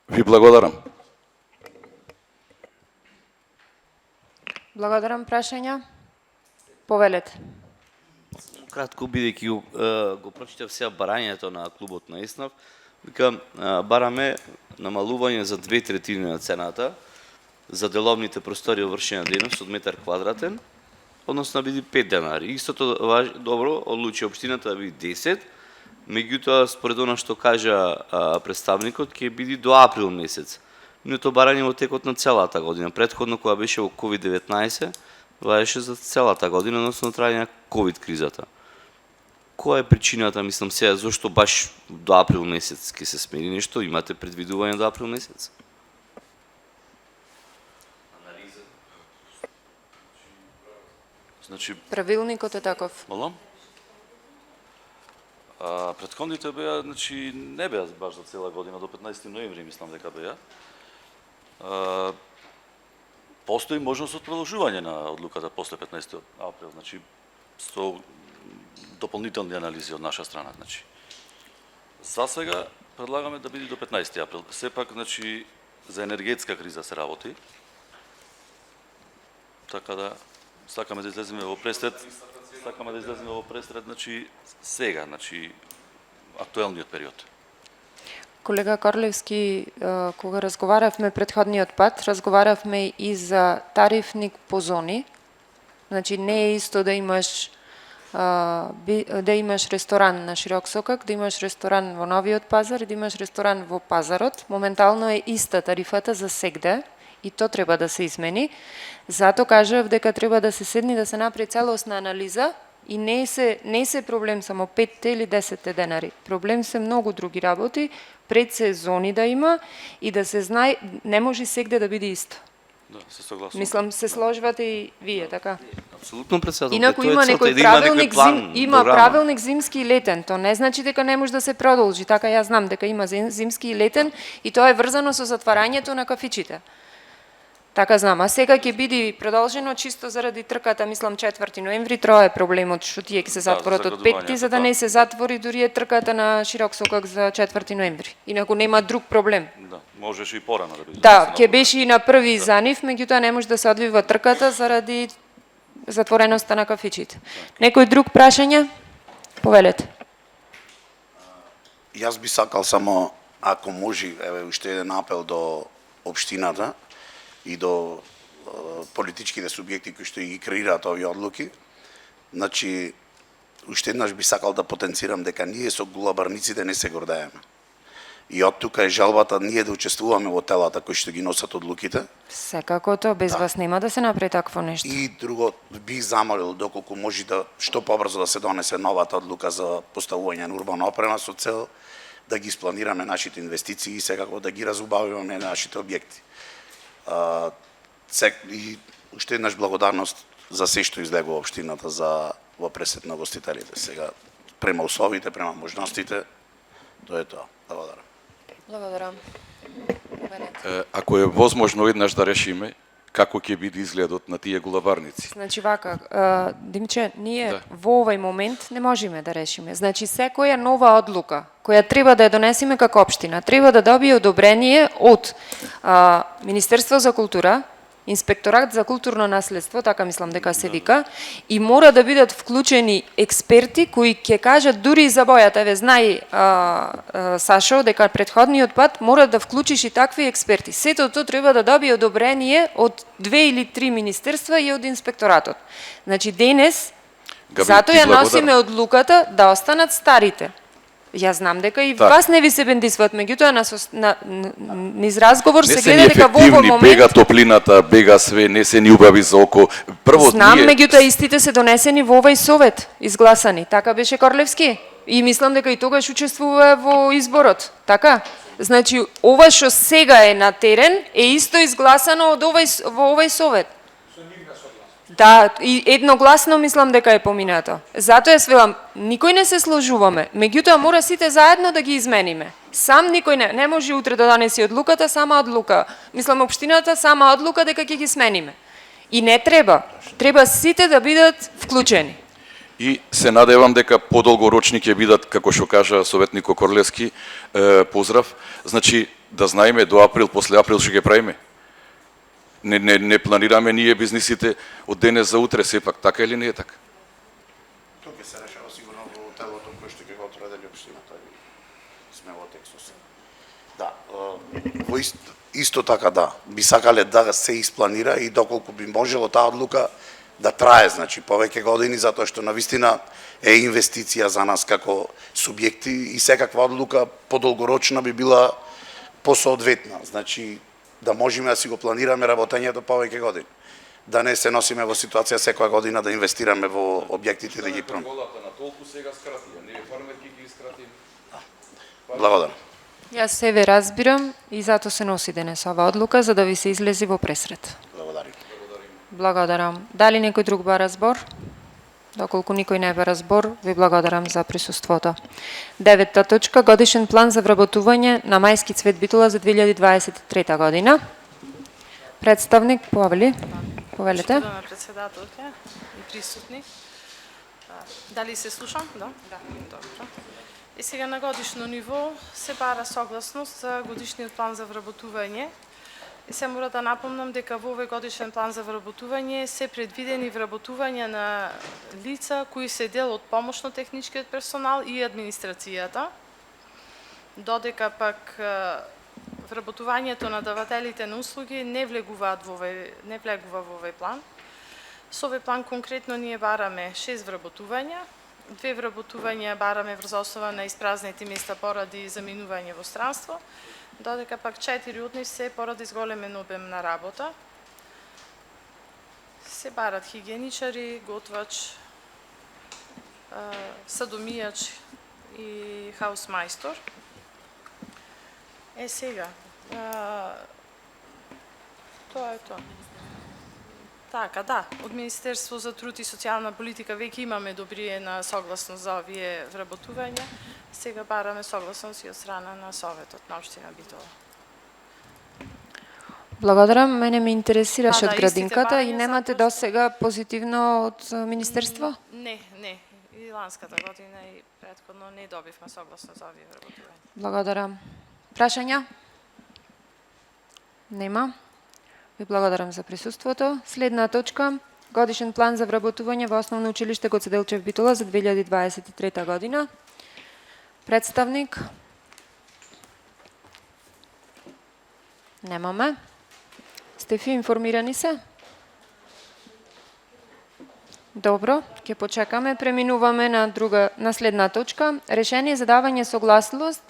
Ви благодарам. Благодарам. Прашања? Повелете. кратко, бидејќи го прочитав сега барањето на клубот на Еснав, вика бараме намалување за 2/3 на цената за деловните простори вршена дејност од метар квадратен, односно биде 5 денари. Истото добро одлучи општината да биде 10, меѓутоа според она што кажа представникот ќе биде до април месец. Но тоа барање во текот на целата година. Претходно кога беше во COVID-19, важеше за целата година, односно трајање на ковид кризата. Која е причината, мислам сега, зошто баш до април месец ќе се смени нешто? Имате предвидување до април месец? Значи, Правилникот е таков. Молам? Претходните беа, значи, не беа баш за цела година, до 15 ноември мислам дека беа. Постои можност од продолжување на одлуката после 15 април, значи, со дополнителни анализи од наша страна, значи. За сега предлагаме да биде до 15 април. Сепак, значи, за енергетска криза се работи. Така да сакаме да излеземе во пресред, значи сега, значи актуелниот период. Колега Корлевски, кога разговаравме претходниот пат, разговаравме и за тарифник по зони. Значи не е исто да имаш ресторан на Широк Сокак, да имаш ресторан во Новиот пазар и да имаш ресторан во Пазарот. Моментално е иста тарифата за сегде и то треба да се измени. Зато кажав дека треба да се седне да се направи целосна анализа и не се проблем само 5 или 10 денари. Проблем се многу други работи, пред се зони да има и да се знае, не може сегде да биде исто. Да, се согласувам. Мислам, се сложвате и вие, така? Апсолутно, председател. Инаку има некој правилник, има правилник зимски и летен. То не значи дека не може да се продолжи. Така јас знам дека има зимски и летен и тоа е врзано со затварањето на кафичите. Така знам. А сега ќе биде продолжено чисто заради трката, мислам 4 ноември, тоа е проблемот што тие ќе се затворат од 5, за да не се затвори дури е трката на Широк Сокак за 4 ноември. Инаку нема друг проблем. Да, можеше и порано да биде. Да, ќе беше и на 1 за нив, меѓутоа не може да се одвива трката заради затвореноста на кафичите. Некој друг прашање? Повелете. Јас би сакал само, ако може, еве уште еден апел до општината и до политичките субјекти кои што ги креираат овие одлуки. Значи, уште еднаш би сакал да потенцирам дека ние со гулабарниците не се гордееме. И од тука е жалбата ние да учествуваме во телата кои што ги носат одлуките. Секако тоа, без вас нема да се направи такво нешто. И друго, бих замолил доколку може да што побрзо да се донесе новата одлука за поставување на урбана опрема со цел да ги спланираме нашите инвестиции и секако да ги разубавиме нашите објекти. И уште еднаш благодарност за се што излегува општината за во пресет на гостителите. Сега према условите, према можностите, тоа е тоа. Благодарам. Благодарам. Ако е возможно еднаш да решиме како ќе биде изгледот на тие гулабарници. Значи вака, Димче, ние во овој момент не можеме да решиме. Значи секоја нова одлука која треба да ја донесеме како општина, треба да добие одобрение од Министерство за култура, Инспекторат за културно наследство, така мислам дека се вика, и мора да бидат вклучени експерти кои ќе кажат дури и за бојата. Еве знај Сашо дека претходниот пат мора да вклучиш и такви експерти. Сето тоа треба да добие одобрение од 2 или 3 министерства и од инспекторатот. Значи денес затоа ја носиме одлуката да останат старите. Јас знам дека и вас не ви се бендисват, меѓутоа низ разговор се гледа дека во овој момент бега топлината, бега све, не се ни убави за око. Прво знам, меѓутоа истите се донесени во овој совет, изгласани. Така беше Корлевски. И мислам дека и тогаш учествува во изборот. Така? Значи, ова што сега е на терен е исто изгласано во овој совет. Да, и едногласно мислам дека е поминато. Затоа ја свелам, никој не се сложуваме, меѓутоа мора сите заедно да ги измениме. Сам никој не може утре да донеси одлуката, сама одлука. Мислам, општината сама одлука дека ќе ги смениме. И не треба. Треба сите да бидат вклучени. И се надевам дека подолгорочни ќе бидат, како што кажа советникот Корлевски, поздрав. Значи, да знаеме до април, после април што ќе правиме. Не планираме ние бизнисите од денес за утре, сепак така или не е така? Тука се решава Исто така да, би сакале да се испланира и доколку би можело таа одлука да трае, значи повеќе години, затоа што навистина е инвестиција за нас како субјекти и секаква одлука подолгорочна би била посоодветна. Значи да можеме да си го планираме работењето повеќе години. Да не се носиме во ситуација секоја година да инвестираме во објектите да ги промениме. Голата на толку сега скрати, а не фармерки ги скрати. Благодарам. Јас се ве разбирам и затоа се носи денес ова одлука, за да ви се излези во пресред. Благодарам. Благодарам. Дали некој друг бара збор? Доколку никој не бара збор, ви благодарам за присуството. 9-та точка, годишен план за вработување на Мајски цвет Битола за 2023 година. Представник, повелете. Почитувана председателка и присутни. Дали се слушам? Да. Добро. И сега на годишно ниво се бара согласност за годишниот план за вработување. И се мора да напомнам дека во овој годишен план за вработување се предвидени вработувања на лица кои се дел од помошно-техничкиот персонал и администрацијата, додека пак вработувањето на давателите на услуги не влегува во овој план. Со овој план конкретно ние бараме 6 вработувања, 2 вработувања бараме врз основа на испразнети места поради заминување во странство, додека пак 4 од нив се поради зголемен обем на работа. Се барат хигиеничари, готвач, садомијач и хаусмајстор. Сега, тоа е тоа. Така, да, од Министерство за труд и социјална политика веќе имаме добриена согласност за овие вработувања. Сега бараме согласност и од страна на Советот на општина Битола. Благодарам. Мене ме интересираше Да, од градинката истите и барања немате затоа досега позитивно од Министерство? Не. И ланската година и претходно не добивме согласност за овие вработувања. Благодарам. Прашања? Нема. Ви благодарам за присуството. Следна точка. Годишен план за вработување во Основно училиште Гоце Делчев Битола за 2023 година. Представник? Немаме. Стефи, информирани се? Добро, ќе почекаме. Преминуваме на следна точка. Решение за давање согласност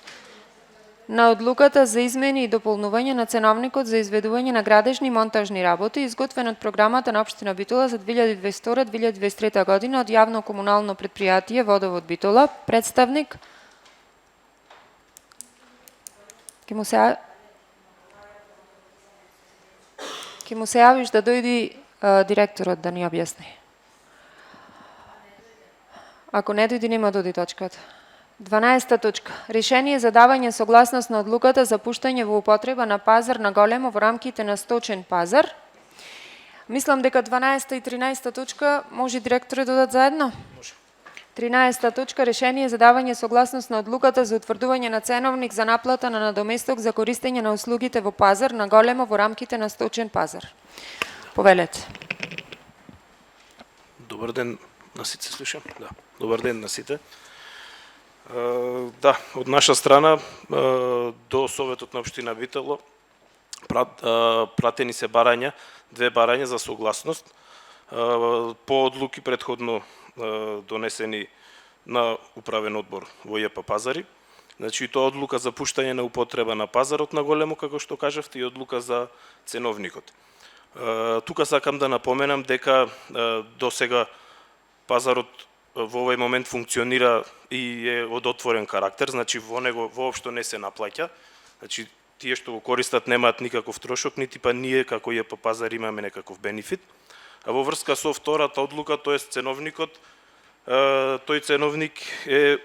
на одлуката за измени и дополнување на ценовникот за изведување на градежни и монтажни работи, изготвен од програмата на општина Битола за 2022-2023 година од јавно комунално предпријатие Водовод Битола. Представник? Ке му се јавиш да дојди директорот да ни објасни. Ако не дојди, нема да оди точката. 12 точка. Решение за давање согласност на одлуката за пуштање во употреба на пазар на големо во рамките на сточен пазар. Мислам дека 12 и 13 точка може директорот да додат заедно? Може. 13 точка. Решение за давање согласност на одлуката за утврдување на ценовник за наплата на надоместок за користење на услугите во пазар на големо во рамките на сточен пазар. Повелете. Добар ден на сите, слушам. Да. Добар ден на сите. Да, од наша страна до Советот на општина Битола пратени се барања, 2 барања за согласност по одлуки претходно донесени на управен одбор во ЈП Пазари. Значи тоа одлука за пуштање на употреба на пазарот на големо, како што кажавте, и одлука за ценовникот. Тука сакам да напоменам дека досега пазарот во овој момент функционира и е од отворен карактер, значи во него воопшто не се наплаќа. Значи тие што го користат немаат никаков трошок, нити па ние како ЈП Пазар имаме некаков бенефит. А во врска со втората одлука, тоест ценовникот, тој ценовник е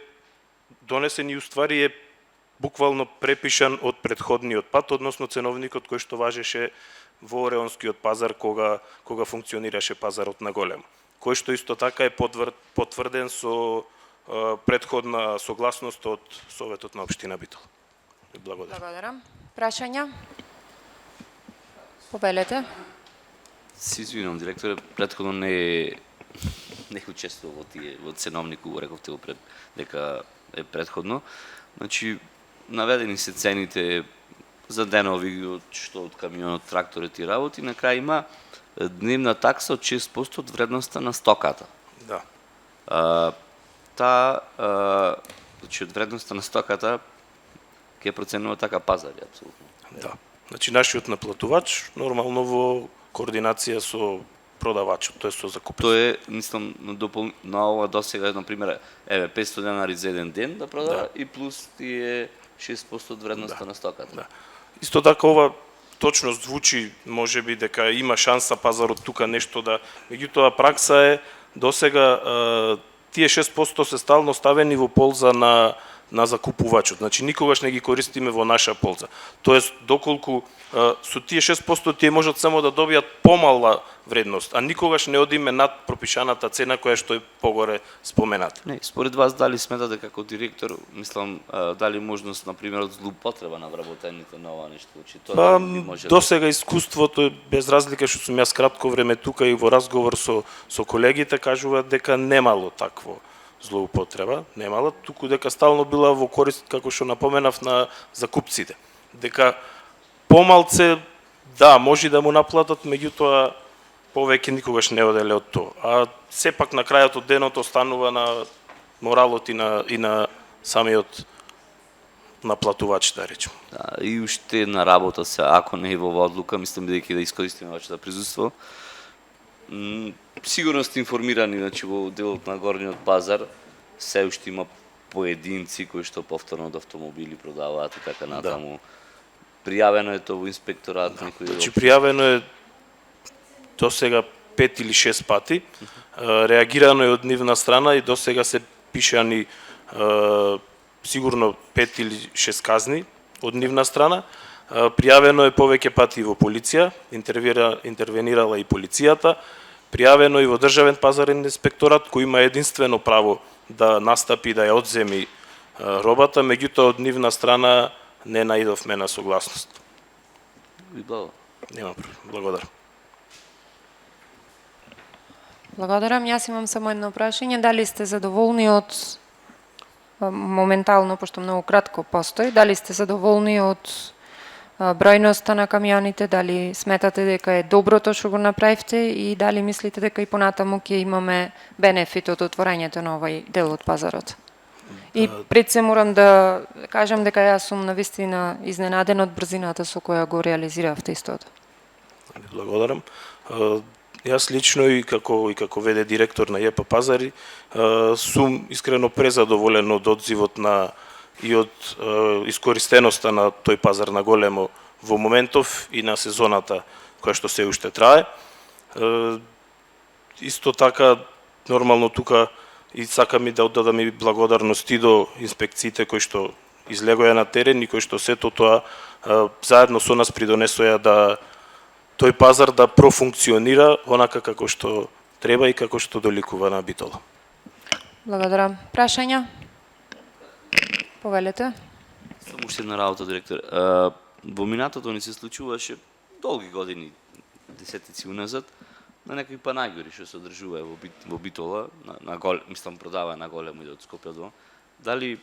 донесен и уствари е буквално препишан од претходниот пат, односно ценовникот кој што важеше во Реонскиот пазар кога функционираше пазарот на големо, кој што исто така е потврден со претходна согласност од Советот на општина Битола. Благодарам. Благодарам. Прашања? Повелете. Се извинувам, директоре, претходно не учествував во ценовнику, рековте го дека е претходно. Значи, наведени се цените за денови што од камионот, тракторот и работи, на крај има дневна такса од 6% од вредноста на стоката. Да. Значи од вредноста на стоката ќе проценува така пазари, апсолутно. Да. Значи нашиот наплатувач нормално во координација со продавачот, тоест со закупецот. Тоа е, мислам, на ова досега, на пример, 500 денари за еден ден да продава и плюс ти е 6% од вредноста на стоката. Да. Исто така ова точно звучи можеби дека има шанса пазарот тука нешто да, меѓутоа пракса е досега тие 6% се стално ставени во полза на закупувачот. Значи никогаш не ги користиме во наша полза. Тоест доколку со тие 6% тие можат само да добијат помала вредност, а никогаш не одиме над пропишаната цена која што е погоре спомената. Не, според вас дали сметате како директор, мислам, дали можност на пример од злоупотреба на вработените на ова нешто, значи тоа може досега искуството без разлика што сум јас кратко време тука и во разговор со колегите кажуваат дека немало такво злоупотреба, немала, туку дека стално била во корист, како што напоменав, на закупците. Дека помалце, да, може да му наплатат, меѓутоа повеќе никогаш не оделе од тоа. А сепак на крајот од денот останува на моралот и на самиот наплатувач, да речем. Да, и уште една работа се, ако не е во оваа одлука, мислам бидејќи да искористиме вашето присуство. Сигурно сте информирани, значи во делот на горниот пазар се уште има поединци кои што повторно од автомобили продаваат и така натаму. Пријавено е тоа во инспекторат некој. Значи пријавено е досега 5 или 6 пати. Реагирано е од нивна страна и досега се пишани сигурно 5 или 6 казни од нивна страна. Пријавено е повеќе пати во полиција, интервенирала и полицијата. Пријавено и во Државен пазарен инспекторат, кој има единствено право да настапи да ја одземи робата, меѓутоа од нивна страна не наидовме на согласност. Нема проблем. Благодарам. Благодарам. Јас имам само едно прашање. Дали сте задоволни од моментално, пошто многу кратко постои, дали сте задоволни од бројноста на камионите, дали сметате дека е добро тоа што го направивте и дали мислите дека и понатаму ќе имаме бенефит од отворањето на овој дел од пазарот? И пред се морам да кажам дека јас сум навистина изненаден од брзината со која го реализиравте истото. Благодарам. Јас лично и како веде директор на ЈП Пазари сум искрено презадоволен од одзивот и од искористеноста на тој пазар на големо во моментов и на сезоната која што се уште трае. Исто така нормално тука и сакам и да оддадам и благодарности до инспекциите кои што излегоја на терен и кои што сето тоа заедно со нас придонесоја да тој пазар да профункционира онака како што треба и како што доликува на Битола. Благодарам. Прашања? Повелете. Само уште една работа, директор. Во минатото ни се случуваше долги години, десетици уназад, на некои панаѓори што се одржува во Битола, мислам продава на големо и од Скопје до. Дали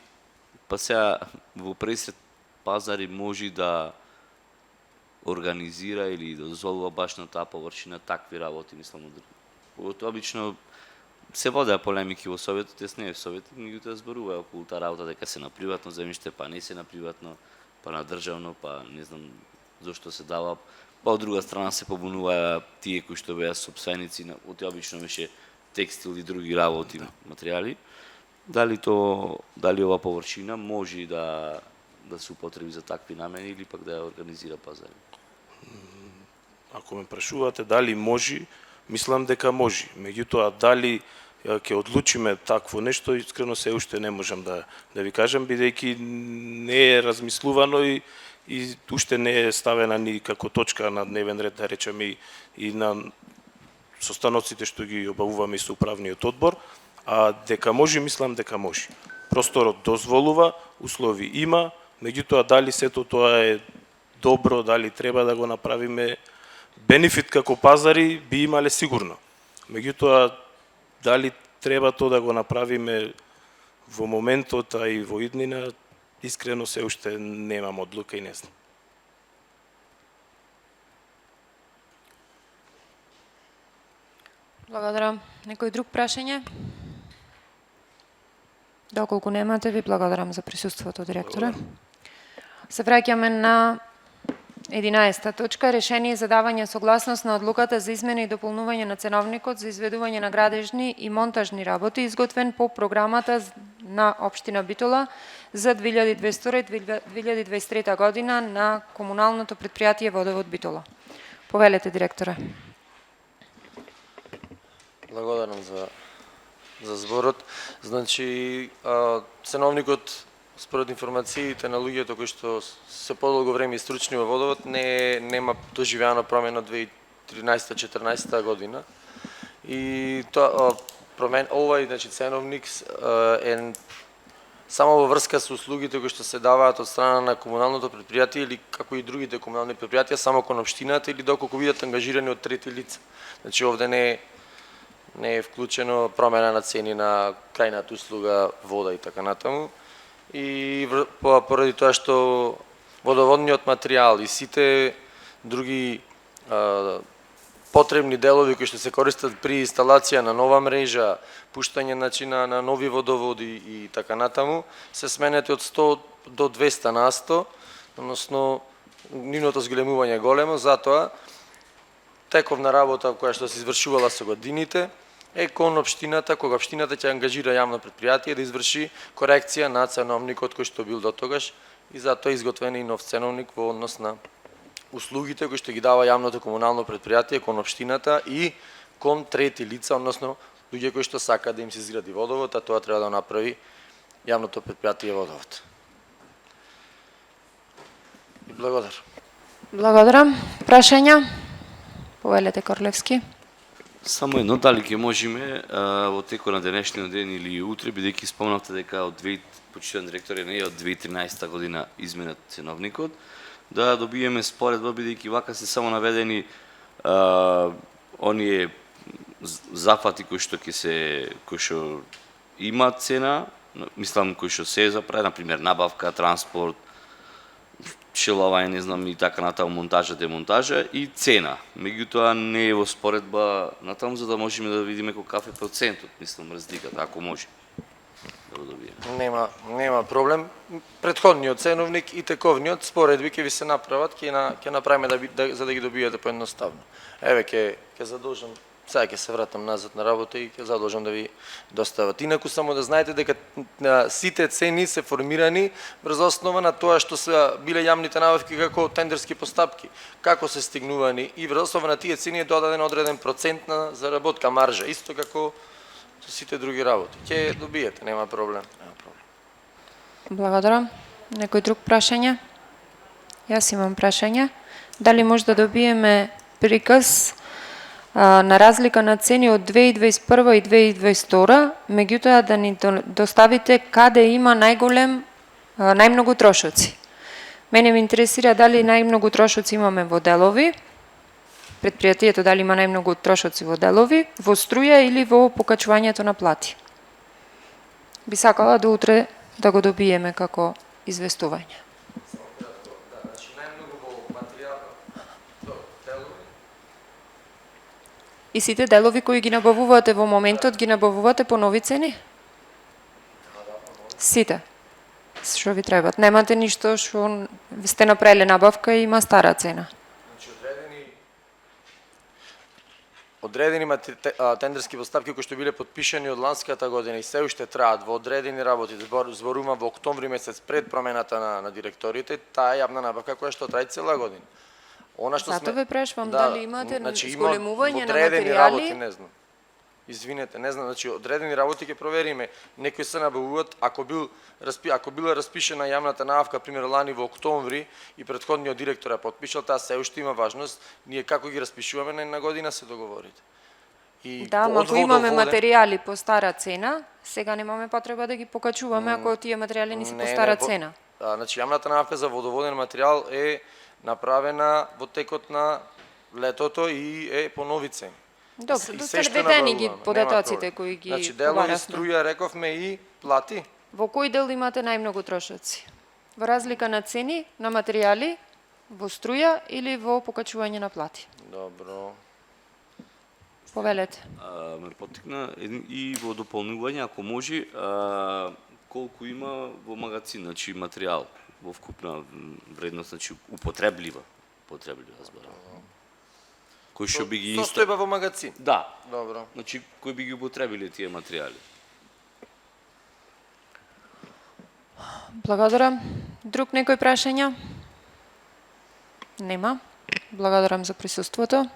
па сега во пресред пазари може да организира или да дозволува баш на таа површина такви работи, мислам, обично се водеа полемики во Советот, јас не е в Советот, меѓутоа зборува околу таа работа дека се на приватно земјиште, па не се на приватно, па на државно, па не знам зошто се дава. Па од друга страна се побунуваа тие кои што беа сопственици, обично беше текстил и други работи, материјали. Дали ова површина може да се употреби за такви намени или пак да ја организира пазар? Ако ме прашувате дали може, мислам дека може. Меѓутоа дали ќе одлучиме такво нешто, искрено се уште не можам да ви кажам, бидејќи не е размислувано и уште не е ставена ни како точка на дневен ред, да речеме, и на состаноците што ги обавуваме и со управниот одбор, а дека може, мислам дека може. Просторот дозволува, услови има, меѓутоа дали сето тоа е добро, дали треба да го направиме, бенефит како пазари би имале сигурно. Меѓутоа, дали треба тоа да го направиме во моментот, а и во иднина, искрено се уште немам одлука и не знам. Благодарам. Некој друг прашање? Доколку немате, ви благодарам за присуството, директора. Се враќаме на 11 точка, решение за давање согласност на одлуката за измена и дополнување на ценовникот за изведување на градежни и монтажни работи, изготвен по програмата на Општина Битола за 2022-2023 година на комуналното предпријатие Водовод Битола. Повелете, директора. Благодарам за зборот. Значи, ценовникот според информациите на луѓето кои што се подолго време и стручни во водовод нема доживеана промена 2013-2014 година. И тоа овај значи ценовник е само во врска со услугите кои што се даваат од страна на комуналното предпријатие или како и другите комунални предпријатија само кон општината или доколку бидат ангажирани од трети лица. Значи овде не е вклучено промена на цени на крајната услуга вода и така натаму. И поради тоа што водоводниот материјал и сите други потребни делови кои што се користат при инсталација на нова мрежа, пуштање на нови водоводи и така натаму, се сменети од 100 до 200 на 100, односно нивното зголемување е големо, затоа тековна работа која што се извршувала со годините е кон општината, кога општината ќе ангажира јавно предпријатие да изврши корекција на ценовникот кој што бил дотогаш и затоа е изготвен и нов ценовник во однос на услугите кои што ги дава јавното комунално предпријатие кон општината и кон трети лица, односно луѓе кои што сакаат да им се изгради водовод, а тоа треба да направи јавното предпријатие Водовод. И благодарам. Благодарам. Прашања? Повелете, Корлевски. Само едно, дали ќе можеме во текот на денешниот ден или утре, бидејќи спомнавте дека почитуван директор не е од 2013 година изменет ценовникот, да добиеме споредба, бидејќи вака се само наведени оние зафати кои што имаат цена, мислам кои што се заправи, например набавка, транспорт, шиловање, не знам и така натаму, монтажа, демонтажа и цена. Меѓутоа не е во споредба натаму за да можеме да видиме каков е процентот, мислам, разликата, ако може. Да го добиеме. Нема проблем. Претходниот ценовник и тековниот споредби ќе ви се направат, ќе направиме за да ги добиете поедноставно. Еве ќе задолжам, сега ќе се вратам назад на работа и ќе задолжам да ви достават. Инаку само да знаете дека сите цени се формирани врз основа на тоа што се биле јавните набавки како тендерски постапки, како се стигнувани и врз основа на тие цени е додаден одреден процент на заработка маржа, исто како со сите други работи. Ќе добиете, нема проблем. Благодарам. Некој друг прашање? Јас имам прашање. Дали може да добиеме приказ на разлика на цени од 2021 и 2022, меѓутоа да ни доставите каде има најмногу трошоци. Мене ме интересира дали најмногу трошоци имаме во делови, предпријатието дали има најмногу трошоци во делови, во струја или во покачувањето на плати. Би сакала до утре да го добиеме како известување. И сите делови кои ги набавувате во моментот, ги набавувате по нови цени? Сите. Што ви требат? Немате ништо што сте направиле набавка и има стара цена. Одредени тендерски постапки кои што биле подпишани од ланската година и се уште траат во одредени работи, зборувам во октомври месец пред промената на директорите, таа е јавна набавка која што трае цела година. Зато ве прашувам дали имате зголемување на материјали? Не знам. Извинете, не знам, значи одредени работи ќе провериме. Некои се набавуваат ако била распишена јавната набавка пример лани во октомври и претходниот директор ја подпишал, таа се уште има важност. Ние како ги распишуваме на година се договорите. Да, ама ако имаме материјали по стара цена, сега немаме потреба да ги покачуваме ако тие материјали не се по стара цена. Значи јавната набавка за водоводен материјал е направена во текот на летото и е по нови цени. Добро, се наведени ги податоците кои ги значи, делови, струја, рековме и плати. Во кој дел имате најмногу трошоци? Во разлика на цени, на материјали, во струја или во покачување на плати? Добро. Повелете. Ме поттикна и во дополнување, ако може, колку има во магазин, значи материјал во вкупна вредност, значи употреблива зборам. Кој што би ги Состојба во магазин. Да. Добро. Значи кои би ги употребиле тие материјали? Благодарам. Друг некој прашања? Нема. Благодарам за присуството.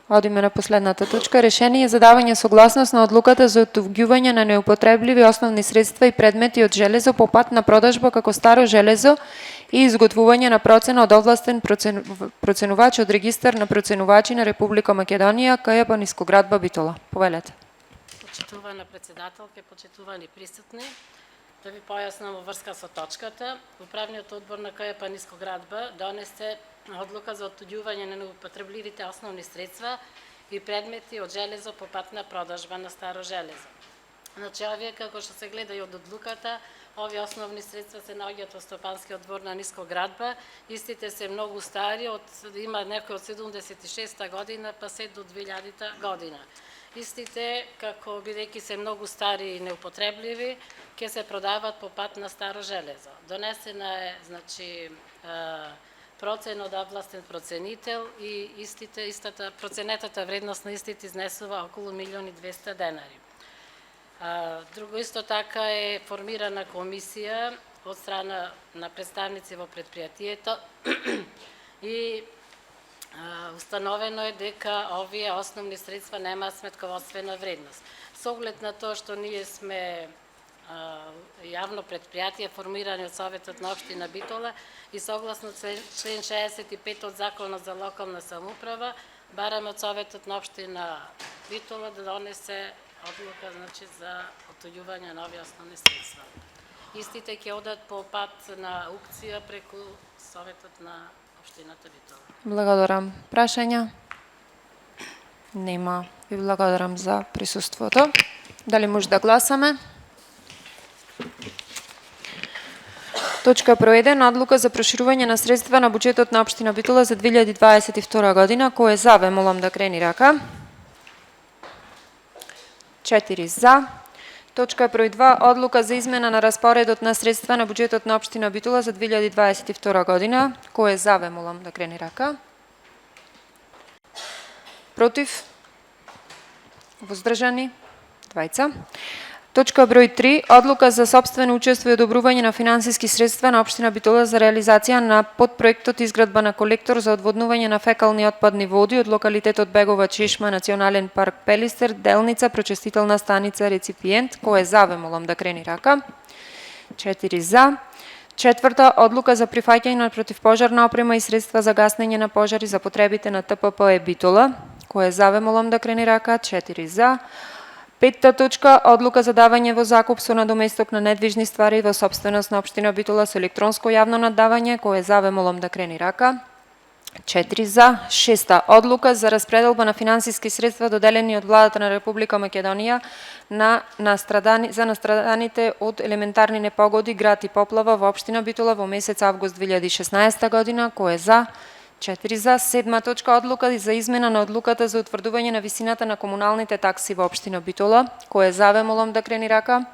Одиме на последната точка. Решение за давање согласност на одлуката за отуѓување на неупотребливи основни средства и предмети од железо по пат на продажба како старо железо и изготвување на процена од овластен проценувач од регистар на проценувачи на Република Македонија, КЕП Нискоградба Битола. Повелете. Почитувана председателка, почитувани присутни, да ви појаснам во врска со точката. Управниот одбор на КЕП Нискоградба донесе одлука за отуѓување на неупотребливите основни средства и предмети од железо по пат на продажба на старо железо. Значи, овие, како што се гледа и од одлуката, овие основни средства се наоѓаат во Стопанскиот двор на Нискоградба. Истите се многу стари, има некои од 76-та година па се до 2000-та година. Истите, како бидејќи се многу стари и неупотребливи, ќе се продават по пат на старо железо. Донесена е, значи, процен од овластен проценител и истата проценетата вредност на истите изнесува околу 1.200.000 денари. Друго исто така е формирана комисија од страна на представници во предпријатието и установено е дека овие основни средства немаат сметководствена вредност. Со оглед на тоа што ние сме јавно предпријатие формирани од Советот на општина Битола и согласно член 65 од Законот за локална самоуправа, бараме од Советот на општина Битола да донесе одлука, значи, за отуѓување на овие основни средства. Истите ќе одат по пат на аукција преку Советот на општината Битола. Благодарам. Прашања? Нема. Ви благодарам за присуството. Дали може да гласаме? Точка број 1. Одлука за проширување на средства на буџетот на општина Битола за 2022 година. Кој е за, ве молам да крени рака. 4 за. Точка број 2. Одлука за измена на распоредот на средства на буџетот на општина Битола за 2022 година. Кој е за, ве молам да крени рака. Против? Воздржани? 2. Точка број 3. Одлука за сопствено учество и одобрување на финансиски средства на општина Битола за реализација на подпроектот изградба на колектор за одводнување на фекални отпадни води од локалитетот Бегова чешма, Национален парк Пелистер, делница прочистителна станица реципиент. Кој е за, ве молам да крени рака. 4 за. 4. Одлука за прифаќање на противпожарна опрема и средства за гаснење на пожари за потребите на ТПП Битола. Кој е за, ве молам да крени рака. 4 за. 5. точка. Одлука за давање во закуп со надоместок на недвижни ствари во сопственост на општина Битола со електронско јавно наддавање. Кој е за, ве молам да крени рака. 4 за. 6. Одлука за распределба на финансиски средства доделени од владата на Република Македонија за настраданите од елементарни непогоди, град и поплава во општина Битола во месец август 2016 година. Кој е за? 4 за. 7. точка. Одлука за измена на одлуката за утврдување на висината на комуналните такси во општина Битола. Кој е за, ве молам да крени рака.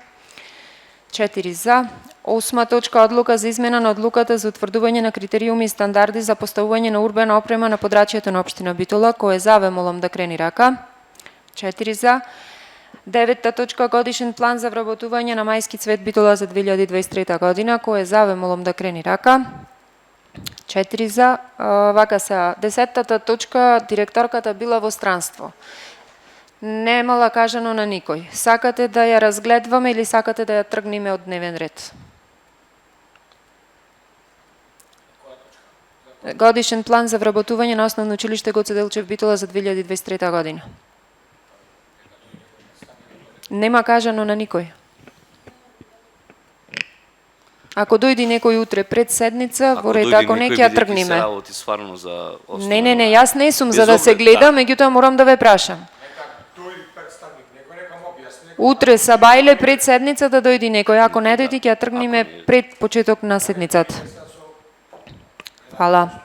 4 за. 8. точка. Одлука за измена на одлуката за утврдување на критериуми и стандарди за поставување на урбена опрема на подрачјето на општина Битола. Кој е за, ве молам да крени рака. 4 за. 9. точка. Годишен план за вработување на мајски цвет Битола за 2023 година. Кој е за, ве молам да крени рака. 4 за. Вака се. 10. точка. Директорката била во странство. Немала кажано на никој. Сакате да ја разгледваме или сакате да ја тргнеме од дневен ред? Годишен план за вработување на Основно училиште Гоце Делчев Битола за 2023 година. Нема кажано на никој. Ако дојди некој утре пред седница, во ред, ако не ќе ја тргнеме. Не, јас не сум за да се гледа, меѓутоа морам да ве прашам. Утре са бајле пред седница да дојди некој, ако не дојди ќе ја тргнеме пред почеток на седницата. Фала.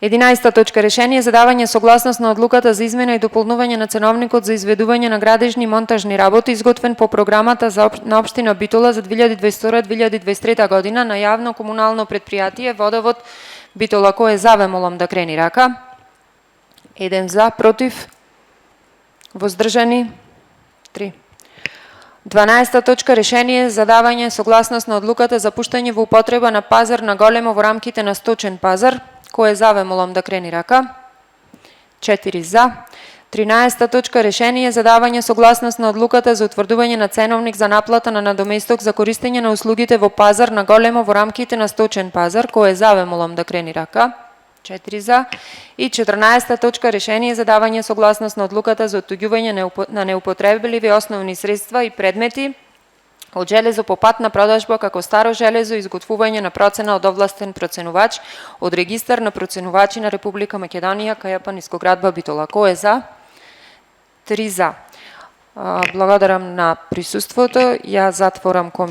11 точка решение за давање согласност на одлуката за измена и дополнување на ценовникот за изведување на градежни и монтажни работи изготвен по програмата на општина Битола за 2022-2023 година на јавно комунално предпријатие Водовод Битола. Кој е за, ве молам да крени рака. 1 за, против, воздржани 3. 12 точка решение за давање согласност на одлуката за пуштање во употреба на пазар на големо во рамките на сточен пазар. Кој е за, ве молам да крени рака. 4 за. 13 точка решение за давање согласност на одлуката за утврдување на ценовник за наплата на надоместок за користење на услугите во пазар на големо во рамките на сточен пазар. Кој е за, ве молам да крени рака. 4 за. И 14 точка решение за давање согласност на одлуката за оттуѓување на неупотребливи основни средства и предмети од железо по патна продажба како старо железо и изготвување на процена од овластен проценувач од регистар на проценувачи на Република Македонија КЈП Нискоградба Битола. Кој е за? 3 за. Благодарам на присуството. Ја затворам комисија.